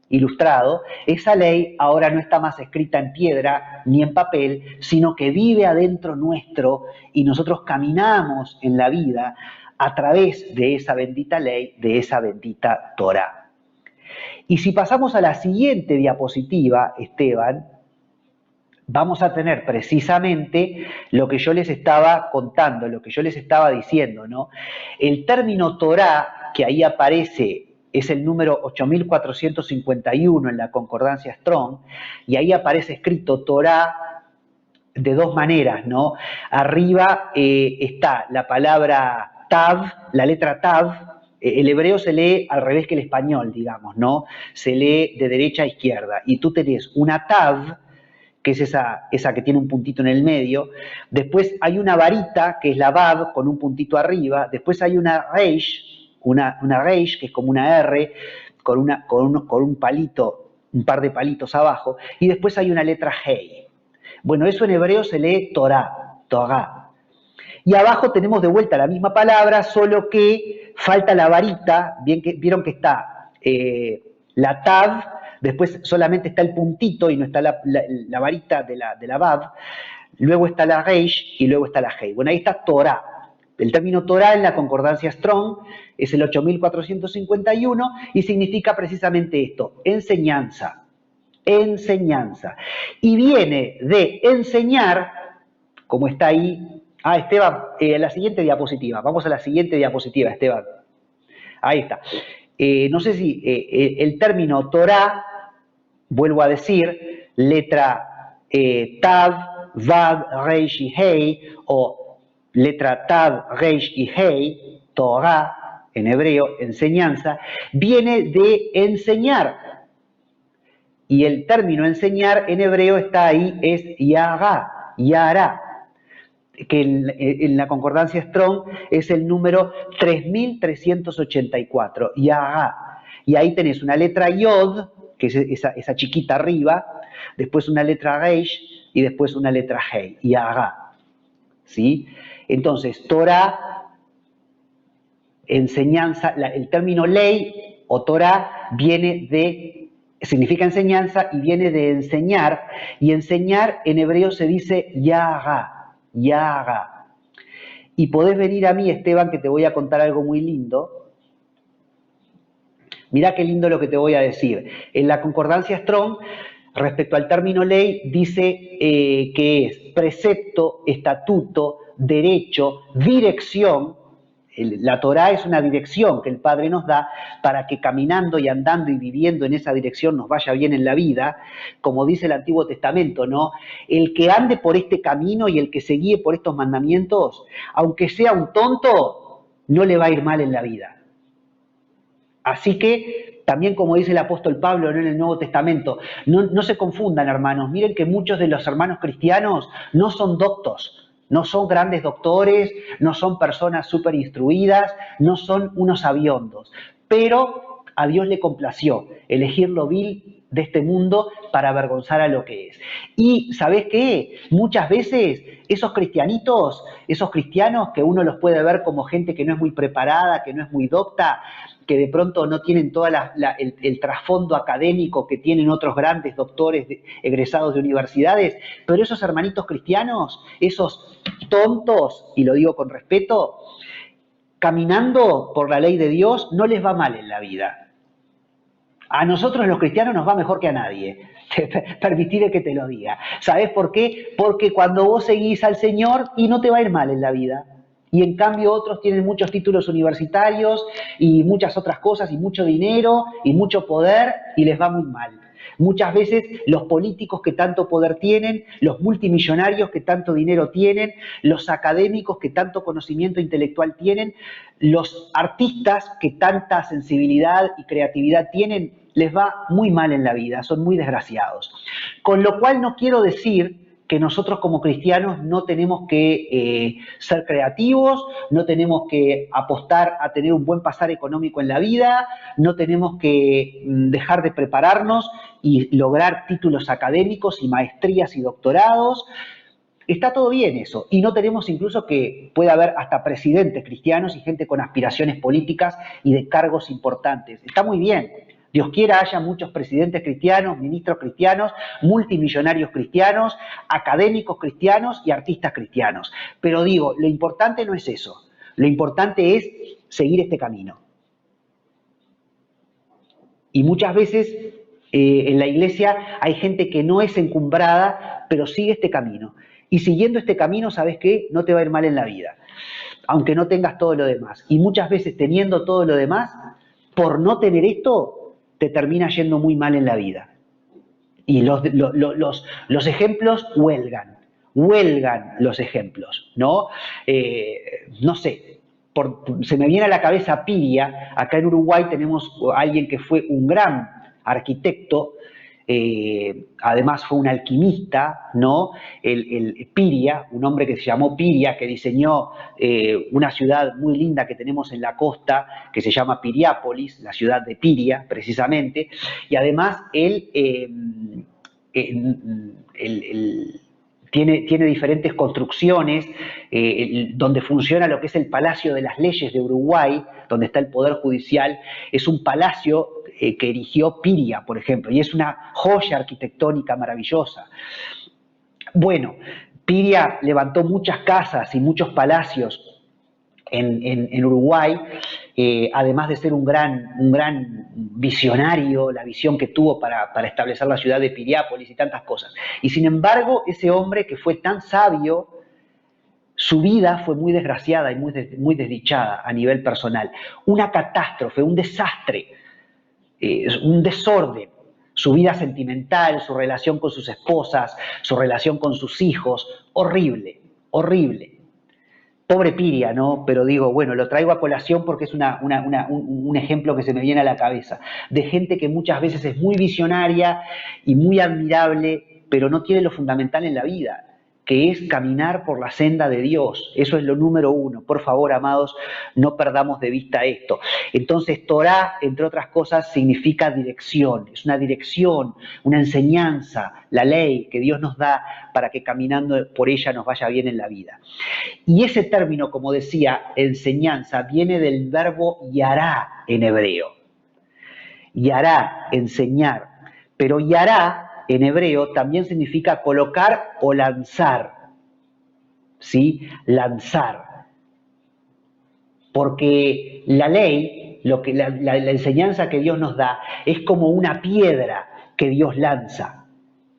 ilustrado, esa ley ahora no está más escrita en piedra ni en papel, sino que vive adentro nuestro y nosotros caminamos en la vida a través de esa bendita ley, de esa bendita Torá. Y si pasamos a la siguiente diapositiva, Esteban, vamos a tener precisamente lo que yo les estaba contando, lo que yo les estaba diciendo, ¿no? El término Torá, que ahí aparece, es el número 8451 en la concordancia Strong, y ahí aparece escrito Torá de dos maneras, ¿no? Arriba está la palabra Tav, la letra Tav. El hebreo se lee al revés que el español, digamos, ¿no? Se lee de derecha a izquierda. Y tú tenés una Tav, que es esa que tiene un puntito en el medio. Después hay una varita, que es la Vav, con un puntito arriba. Después hay una Reish, una Reish, que es como una R, con un palito, un par de palitos abajo. Y después hay una letra Hei. Bueno, eso en hebreo se lee Torá, Torá. Y abajo tenemos de vuelta la misma palabra, solo que falta la varita. Vieron que está la Tav, después solamente está el puntito y no está la varita de la Vav. Luego está la Reish y luego está la Hei. Bueno, ahí está Torá. El término Torá en la concordancia Strong es el 8451 y significa precisamente esto, enseñanza. Enseñanza. Y viene de enseñar, como está ahí. Esteban, la siguiente diapositiva. Vamos a la siguiente diapositiva, Esteban. Ahí está. No sé si el término Torá, vuelvo a decir, letra Tav, Vav, Reish y Hei, o letra Tav, Reish y Hei, Torá, en hebreo, enseñanza, viene de enseñar. Y el término enseñar en hebreo está ahí, es Yara, Yara, que en la concordancia Strong es el número 3384, Yara. Y ahí tenés una letra Yod, que es esa chiquita arriba, después una letra Reish y después una letra Hei, Yara. ¿Sí? Entonces, Torah, enseñanza, el término ley o Torah significa enseñanza y viene de enseñar, y enseñar en hebreo se dice Yara. Yara. Y podés venir a mí, Esteban, que te voy a contar algo muy lindo. Mirá qué lindo lo que te voy a decir. En la concordancia Strong, respecto al término ley, dice que es precepto, estatuto, derecho, dirección. La Torá es una dirección que el Padre nos da para que caminando y andando y viviendo en esa dirección nos vaya bien en la vida, como dice el Antiguo Testamento, ¿no? El que ande por este camino y el que se guíe por estos mandamientos, aunque sea un tonto, no le va a ir mal en la vida. Así que, también como dice el apóstol Pablo, ¿no?, en el Nuevo Testamento, no se confundan, hermanos. Miren que muchos de los hermanos cristianos no son doctos. No son grandes doctores, no son personas súper instruidas, no son unos sabiondos. Pero a Dios le complació elegir lo vil de este mundo para avergonzar a lo que es. Y ¿sabés qué? Muchas veces esos cristianitos, esos cristianos que uno los puede ver como gente que no es muy preparada, que no es muy docta, que de pronto no tienen todo el trasfondo académico que tienen otros grandes doctores egresados de universidades, pero esos hermanitos cristianos, esos tontos, y lo digo con respeto, caminando por la ley de Dios, no les va mal en la vida. A nosotros los cristianos nos va mejor que a nadie. Permitime que te lo diga. ¿Sabes por qué? Porque cuando vos seguís al Señor y no te va a ir mal en la vida. Y en cambio otros tienen muchos títulos universitarios y muchas otras cosas y mucho dinero y mucho poder y les va muy mal. Muchas veces los políticos que tanto poder tienen, los multimillonarios que tanto dinero tienen, los académicos que tanto conocimiento intelectual tienen, los artistas que tanta sensibilidad y creatividad tienen, les va muy mal en la vida, son muy desgraciados. Con lo cual no quiero decir que nosotros como cristianos no tenemos que ser creativos, no tenemos que apostar a tener un buen pasar económico en la vida, no tenemos que dejar de prepararnos y lograr títulos académicos y maestrías y doctorados. Está todo bien eso, y no tenemos incluso que puede haber hasta presidentes cristianos y gente con aspiraciones políticas y de cargos importantes. Está muy bien. Dios quiera haya muchos presidentes cristianos, ministros cristianos, multimillonarios cristianos, académicos cristianos y artistas cristianos. Pero digo, lo importante no es eso. Lo importante es seguir este camino. Y muchas veces en la iglesia hay gente que no es encumbrada, pero sigue este camino. Y siguiendo este camino, ¿sabes qué? No te va a ir mal en la vida, aunque no tengas todo lo demás. Y muchas veces teniendo todo lo demás, por no tener esto, te termina yendo muy mal en la vida. Y los ejemplos huelgan los ejemplos, ¿no? No sé, se me viene a la cabeza Piria. Acá en Uruguay tenemos a alguien que fue un gran arquitecto, además fue un alquimista, ¿no? El Piria, un hombre que se llamó Piria, que diseñó una ciudad muy linda que tenemos en la costa, que se llama Piriápolis, la ciudad de Piria, precisamente, y además él tiene diferentes construcciones donde funciona lo que es el Palacio de las Leyes de Uruguay, donde está el Poder Judicial. Es un palacio que erigió Piria, por ejemplo, y es una joya arquitectónica maravillosa. Bueno, Piria levantó muchas casas y muchos palacios en Uruguay, además de ser un gran visionario, la visión que tuvo para establecer la ciudad de Piriápolis y tantas cosas. Y sin embargo, ese hombre que fue tan sabio, su vida fue muy desgraciada y muy desdichada a nivel personal. Una catástrofe, un desastre, un desorden. Su vida sentimental, su relación con sus esposas, su relación con sus hijos, horrible, horrible. Pobre Piria, ¿no? Pero digo, bueno, lo traigo a colación porque es un ejemplo que se me viene a la cabeza, de gente que muchas veces es muy visionaria y muy admirable, pero no tiene lo fundamental en la vida, que es caminar por la senda de Dios. Eso es lo número uno. Por favor, amados, no perdamos de vista esto. Entonces, Torá, entre otras cosas, significa dirección. Es una dirección, una enseñanza, la ley que Dios nos da para que caminando por ella nos vaya bien en la vida. Y ese término, como decía, enseñanza, viene del verbo yará en hebreo. Yará, enseñar. Pero yará en hebreo también significa colocar o lanzar, ¿sí? Lanzar. Porque la ley, la enseñanza que Dios nos da, es como una piedra que Dios lanza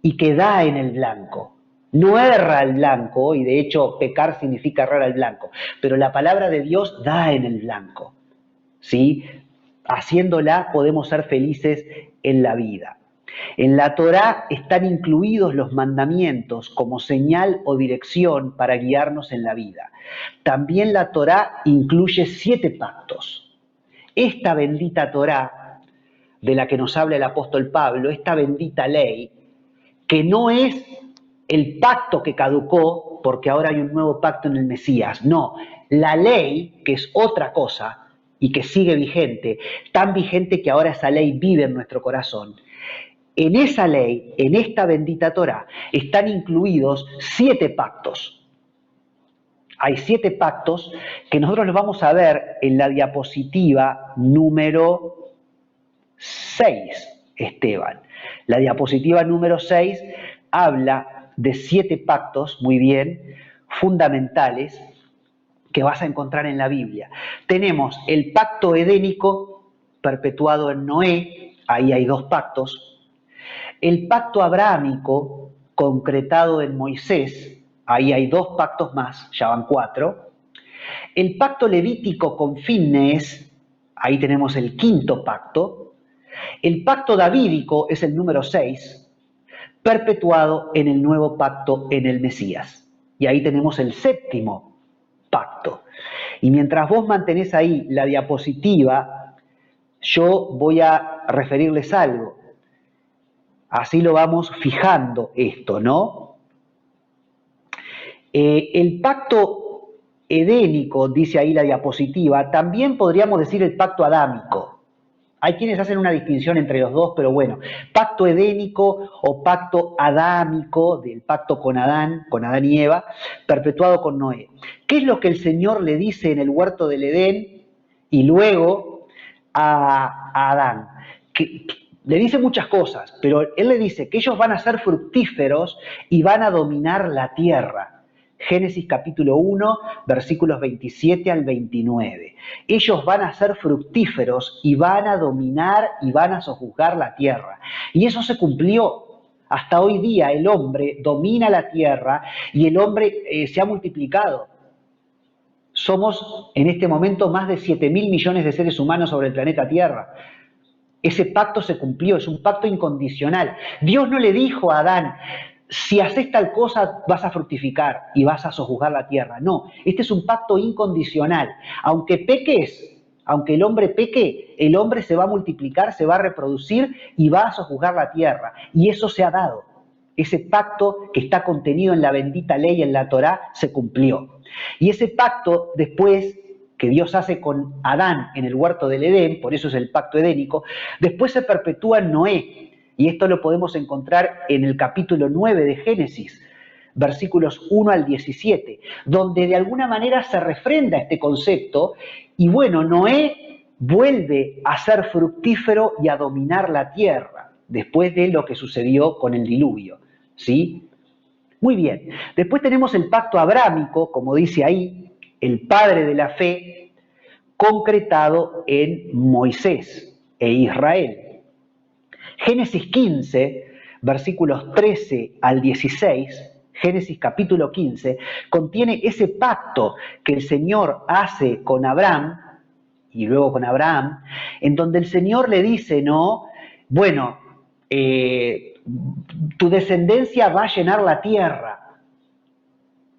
y que da en el blanco. No erra al blanco, y de hecho pecar significa errar al blanco, pero la palabra de Dios da en el blanco, ¿sí? Haciéndola podemos ser felices en la vida. En la Torá están incluidos los mandamientos como señal o dirección para guiarnos en la vida. También la Torá incluye 7 pactos. Esta bendita Torá, de la que nos habla el apóstol Pablo, esta bendita ley, que no es el pacto que caducó porque ahora hay un nuevo pacto en el Mesías. No, la ley, que es otra cosa, y que sigue vigente, tan vigente que ahora esa ley vive en nuestro corazón. En esa ley, en esta bendita Torá, están incluidos 7 pactos. Hay 7 pactos que nosotros los vamos a ver en la diapositiva número 6, Esteban. La diapositiva número 6 habla de 7 pactos, muy bien, fundamentales, que vas a encontrar en la Biblia. Tenemos el pacto edénico perpetuado en Noé, ahí hay 2 pactos. El pacto abrahámico concretado en Moisés, ahí hay 2 pactos más, ya van 4. El pacto levítico con Finnees, ahí tenemos el 5.º pacto. El pacto davídico es el número 6, perpetuado en el nuevo pacto en el Mesías. Y ahí tenemos el 7.º pacto. Y mientras vos mantenés ahí la diapositiva, yo voy a referirles algo. Así lo vamos fijando esto, ¿no? El pacto edénico, dice ahí la diapositiva, también podríamos decir el pacto adámico. Hay quienes hacen una distinción entre los dos, pero bueno, pacto edénico o pacto adámico, del pacto con Adán y Eva, perpetuado con Noé. ¿Qué es lo que el Señor le dice en el huerto del Edén y luego a Adán? Le dice muchas cosas, pero Él le dice que ellos van a ser fructíferos y van a dominar la tierra. Génesis capítulo 1, versículos 27 al 29. Ellos van a ser fructíferos y van a dominar y van a sojuzgar la tierra. Y eso se cumplió. Hasta hoy día el hombre domina la tierra y el hombre se ha multiplicado. Somos en este momento más de 7.000 millones de seres humanos sobre el planeta Tierra. Ese pacto se cumplió, es un pacto incondicional. Dios no le dijo a Adán, si haces tal cosa vas a fructificar y vas a sojuzgar la tierra. No, este es un pacto incondicional. Aunque peques, aunque el hombre peque, el hombre se va a multiplicar, se va a reproducir y va a sojuzgar la tierra. Y eso se ha dado. Ese pacto que está contenido en la bendita ley, en la Torá, se cumplió. Y ese pacto después que Dios hace con Adán en el huerto del Edén, por eso es el pacto edénico, después se perpetúa en Noé. Y esto lo podemos encontrar en el capítulo 9 de Génesis, versículos 1 al 17, donde de alguna manera se refrenda este concepto y bueno, Noé vuelve a ser fructífero y a dominar la tierra después de lo que sucedió con el diluvio, ¿sí? Muy bien, después tenemos el pacto abrámico, como dice ahí, el padre de la fe, concretado en Moisés e Israel. Génesis 15, versículos 13 al 16, Génesis capítulo 15, contiene ese pacto que el Señor hace con Abraham y luego con Abraham, en donde el Señor le dice, ¿no? Bueno, tu descendencia va a llenar la tierra.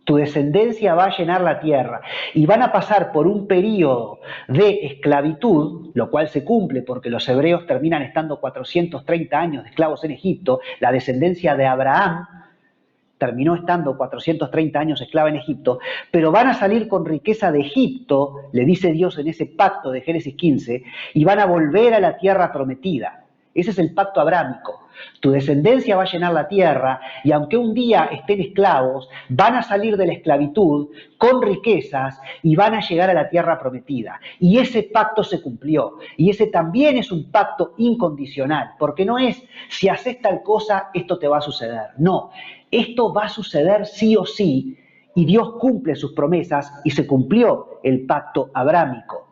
Tu descendencia va a llenar la tierra y van a pasar por un periodo de esclavitud, lo cual se cumple porque los hebreos terminan estando 430 años de esclavos en Egipto. La descendencia de Abraham terminó estando 430 años esclava en Egipto, pero van a salir con riqueza de Egipto, le dice Dios en ese pacto de Génesis 15, y van a volver a la tierra prometida. Ese es el pacto abrámico. Tu descendencia va a llenar la tierra y aunque un día estén esclavos, van a salir de la esclavitud con riquezas y van a llegar a la tierra prometida. Y ese pacto se cumplió. Y ese también es un pacto incondicional, porque no es si haces tal cosa, esto te va a suceder. No, esto va a suceder sí o sí y Dios cumple sus promesas y se cumplió el pacto abrámico,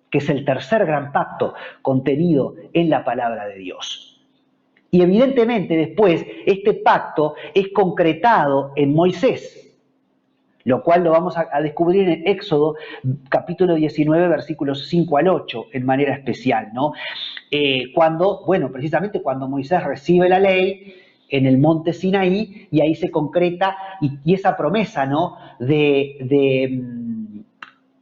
que es el tercer gran pacto contenido en la palabra de Dios. Y evidentemente después este pacto es concretado en Moisés, lo cual lo vamos a descubrir en Éxodo capítulo 19, versículos 5 al 8, en manera especial, ¿no? Precisamente cuando Moisés recibe la ley en el monte Sinaí, y ahí se concreta, y esa promesa, ¿no?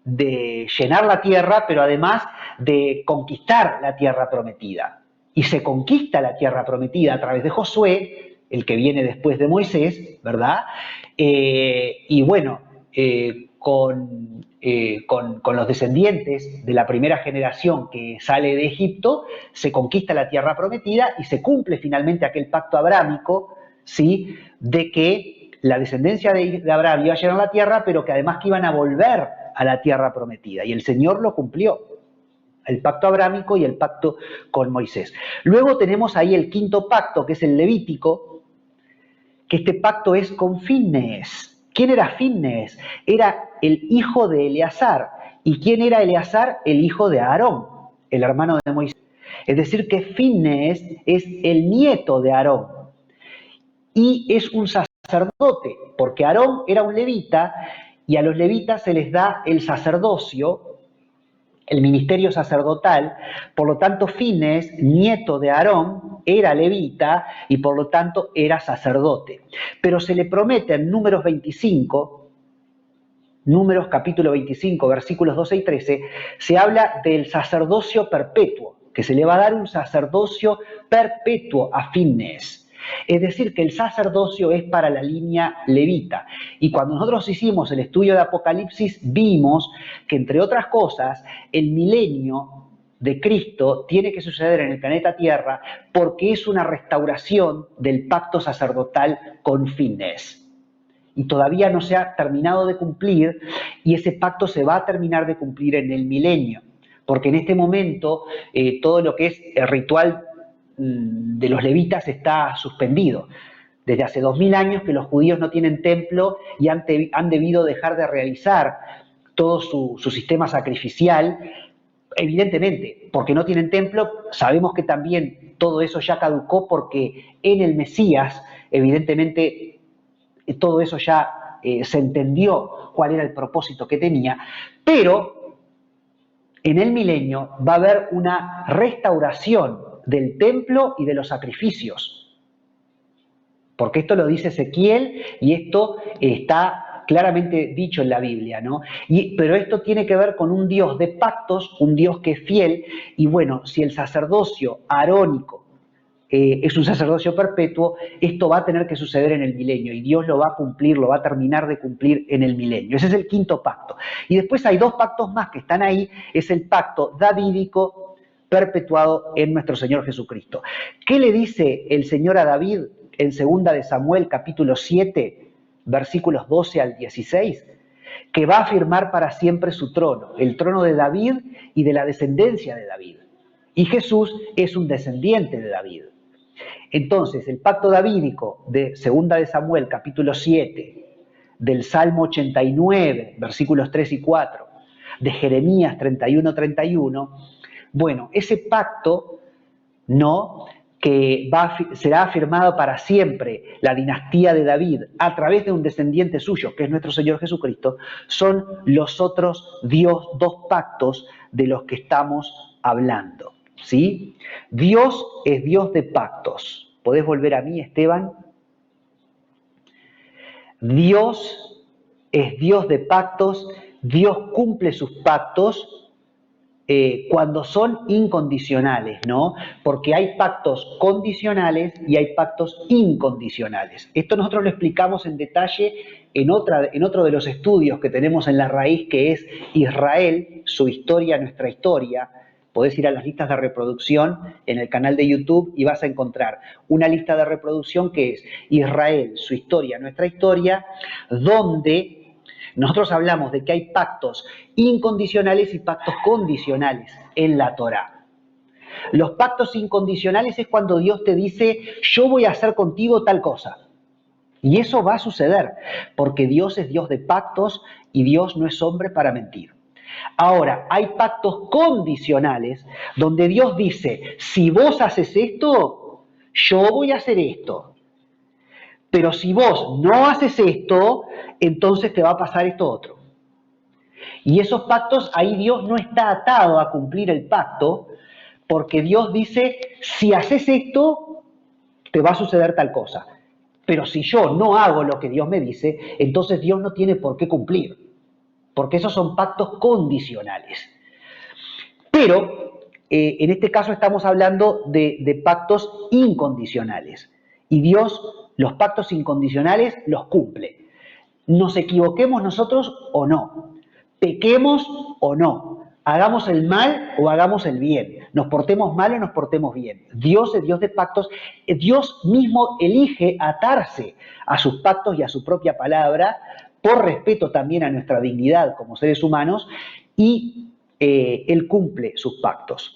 de llenar la tierra, pero además de conquistar la tierra prometida. Y se conquista la tierra prometida a través de Josué, el que viene después de Moisés, ¿verdad? con los descendientes de la primera generación que sale de Egipto, se conquista la tierra prometida y se cumple finalmente aquel pacto abrámico, ¿sí?, de que la descendencia de Abraham iba a llenar la tierra, pero que además que iban a volver a la tierra prometida. Y el Señor lo cumplió, el pacto abrámico y el pacto con Moisés. Luego tenemos ahí el quinto pacto, que es el levítico, que este pacto es con Finnees. ¿Quién era Finnees? Era el hijo de Eleazar. ¿Y quién era Eleazar? El hijo de Aarón, el hermano de Moisés. Es decir, que Finnees es el nieto de Aarón y es un sacerdote, porque Aarón era un levita y a los levitas se les da el sacerdocio, el ministerio sacerdotal. Por lo tanto, Finnees, nieto de Aarón, era levita y por lo tanto era sacerdote. Pero se le promete en Números 25, Números capítulo 25, versículos 12 y 13, se habla del sacerdocio perpetuo, que se le va a dar un sacerdocio perpetuo a Finnees. Es decir, que el sacerdocio es para la línea levita. Y cuando nosotros hicimos el estudio de Apocalipsis, vimos que, entre otras cosas, el milenio de Cristo tiene que suceder en el planeta Tierra porque es una restauración del pacto sacerdotal con Finnees. Y todavía no se ha terminado de cumplir, y ese pacto se va a terminar de cumplir en el milenio. Porque en este momento todo lo que es el ritual de los levitas está suspendido. Desde hace 2000 años que los judíos no tienen templo y han debido dejar de realizar todo su sistema sacrificial, evidentemente, porque no tienen templo. Sabemos que también todo eso ya caducó porque en el Mesías, evidentemente, todo eso ya se entendió cuál era el propósito que tenía, pero en el milenio va a haber una restauración del templo y de los sacrificios. Porque esto lo dice Ezequiel y esto está claramente dicho en la Biblia, ¿no? Pero esto tiene que ver con un Dios de pactos, un Dios que es fiel, y bueno, si el sacerdocio arónico es un sacerdocio perpetuo, esto va a tener que suceder en el milenio y Dios lo va a cumplir, lo va a terminar de cumplir en el milenio. Ese es el quinto pacto. Y después hay dos pactos más que están ahí, es el pacto davídico perpetuado en nuestro Señor Jesucristo. ¿Qué le dice el Señor a David en 2 de Samuel capítulo 7, versículos 12 al 16? Que va a firmar para siempre su trono, el trono de David y de la descendencia de David. Y Jesús es un descendiente de David. Entonces, el pacto davídico de 2 de Samuel capítulo 7, del Salmo 89, versículos 3 y 4, de Jeremías 31, bueno, ese pacto, ¿no?, que será afirmado para siempre la dinastía de David a través de un descendiente suyo, que es nuestro Señor Jesucristo, son los otros dos pactos de los que estamos hablando, ¿sí? Dios es Dios de pactos. ¿Podés volver a mí, Esteban? Dios es Dios de pactos, Dios cumple sus pactos cuando son incondicionales, ¿no? Porque hay pactos condicionales y hay pactos incondicionales. Esto nosotros lo explicamos en detalle en otro de los estudios que tenemos en La Raíz, que es Israel, su historia, nuestra historia. Podés ir a las listas de reproducción en el canal de YouTube y vas a encontrar una lista de reproducción que es Israel, su historia, nuestra historia, donde nosotros hablamos de que hay pactos incondicionales y pactos condicionales en la Torá. Los pactos incondicionales es cuando Dios te dice, yo voy a hacer contigo tal cosa. Y eso va a suceder, porque Dios es Dios de pactos y Dios no es hombre para mentir. Ahora, hay pactos condicionales donde Dios dice, si vos haces esto, yo voy a hacer esto. Pero si vos no haces esto, entonces te va a pasar esto otro. Y esos pactos, ahí Dios no está atado a cumplir el pacto, porque Dios dice, si haces esto, te va a suceder tal cosa. Pero si yo no hago lo que Dios me dice, entonces Dios no tiene por qué cumplir, porque esos son pactos condicionales. Pero en este caso estamos hablando de pactos incondicionales. Y Dios los pactos incondicionales los cumple. nos equivoquemos nosotros o no, pequemos o no, hagamos el mal o hagamos el bien, nos portemos mal o nos portemos bien. Dios es Dios de pactos, Dios mismo elige atarse a sus pactos y a su propia palabra, por respeto también a nuestra dignidad como seres humanos, y Él cumple sus pactos.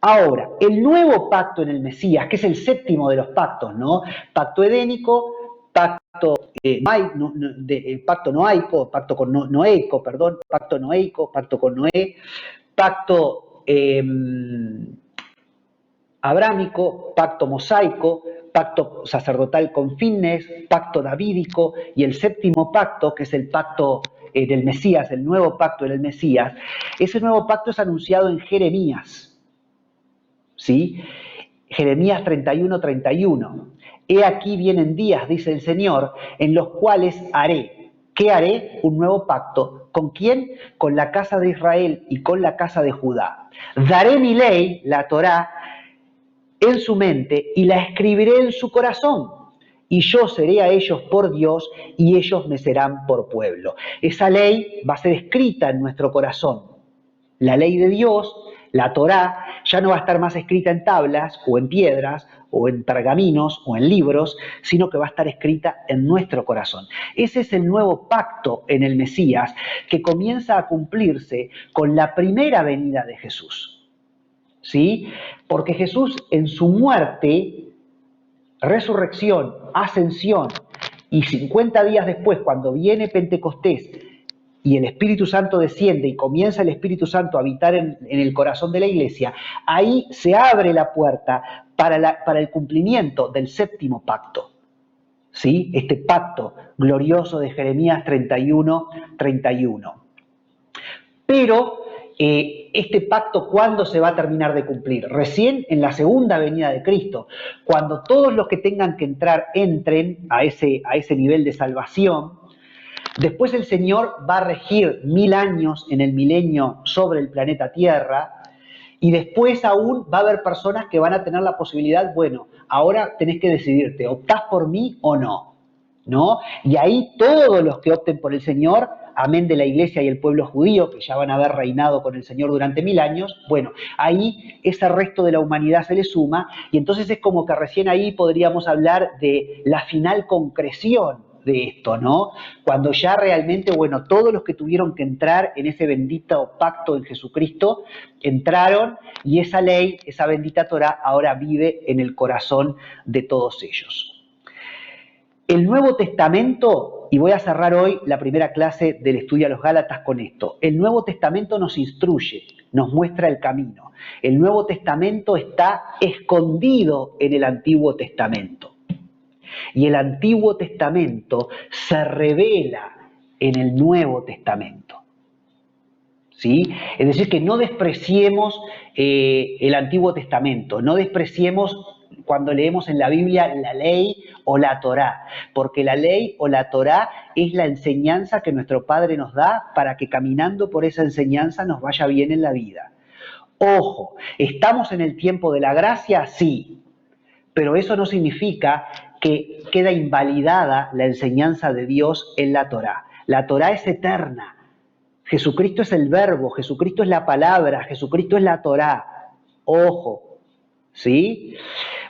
Ahora, el nuevo pacto en el Mesías, que es el séptimo de los pactos, ¿no? Pacto edénico, pacto pacto noaico, pacto con noeico, perdón, pacto noeico, pacto con Noé, pacto abrámico, pacto mosaico, pacto sacerdotal con Finnes, pacto davídico y el séptimo pacto, que es el pacto del Mesías, el nuevo pacto del Mesías. Ese nuevo pacto es anunciado en Jeremías. ¿Sí? Jeremías 31, 31. He aquí vienen días, dice el Señor, en los cuales haré. ¿Qué haré? Un nuevo pacto. ¿Con quién? Con la casa de Israel y con la casa de Judá. Daré mi ley, la Torá, en su mente y la escribiré en su corazón. Y yo seré a ellos por Dios y ellos me serán por pueblo. Esa ley va a ser escrita en nuestro corazón. La ley de Dios, la Torá, ya no va a estar más escrita en tablas o en piedras o en pergaminos o en libros, sino que va a estar escrita en nuestro corazón. Ese es el nuevo pacto en el Mesías que comienza a cumplirse con la primera venida de Jesús. ¿Sí? Porque Jesús en su muerte, resurrección, ascensión y 50 días después, cuando viene Pentecostés, y el Espíritu Santo desciende y comienza el Espíritu Santo a habitar en el corazón de la iglesia, ahí se abre la puerta para el cumplimiento del séptimo pacto. ¿Sí? Este pacto glorioso de Jeremías 31, 31. Pero este pacto, ¿cuándo se va a terminar de cumplir? Recién en la segunda venida de Cristo, cuando todos los que tengan que entrar entren a ese nivel de salvación. Después el Señor va a regir 1000 años en el milenio sobre el planeta Tierra y después aún va a haber personas que van a tener la posibilidad, bueno, ahora tenés que decidirte, ¿optás por mí o no? ¿No? Y ahí todos los que opten por el Señor, amén de la iglesia y el pueblo judío, que ya van a haber reinado con el Señor durante 1000 años, bueno, ahí ese resto de la humanidad se le suma y entonces es como que recién ahí podríamos hablar de la final concreción de esto, ¿no? Cuando ya realmente, bueno, todos los que tuvieron que entrar en ese bendito pacto en Jesucristo, entraron y esa ley, esa bendita Torá, ahora vive en el corazón de todos ellos. El Nuevo Testamento, y voy a cerrar hoy la primera clase del estudio a los Gálatas con esto, el Nuevo Testamento nos instruye, nos muestra el camino. El Nuevo Testamento está escondido en el Antiguo Testamento. Y el Antiguo Testamento se revela en el Nuevo Testamento. ¿Sí? Es decir, que no despreciemos el Antiguo Testamento, no despreciemos cuando leemos en la Biblia la ley o la Torá, porque la ley o la Torá es la enseñanza que nuestro Padre nos da para que caminando por esa enseñanza nos vaya bien en la vida. Ojo, ¿estamos en el tiempo de la gracia? Sí, pero eso no significa que queda invalidada la enseñanza de Dios en la Torá. La Torá es eterna. Jesucristo es el verbo, Jesucristo es la palabra, Jesucristo es la Torá. Ojo, ¿sí?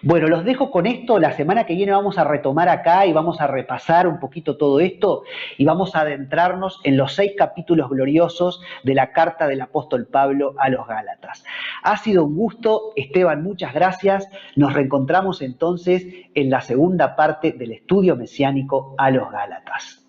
Bueno, los dejo con esto. La semana que viene vamos a retomar acá y vamos a repasar un poquito todo esto y vamos a adentrarnos en los 6 capítulos gloriosos de la carta del apóstol Pablo a los Gálatas. Ha sido un gusto, Esteban, muchas gracias. Nos reencontramos entonces en la segunda parte del estudio mesiánico a los Gálatas.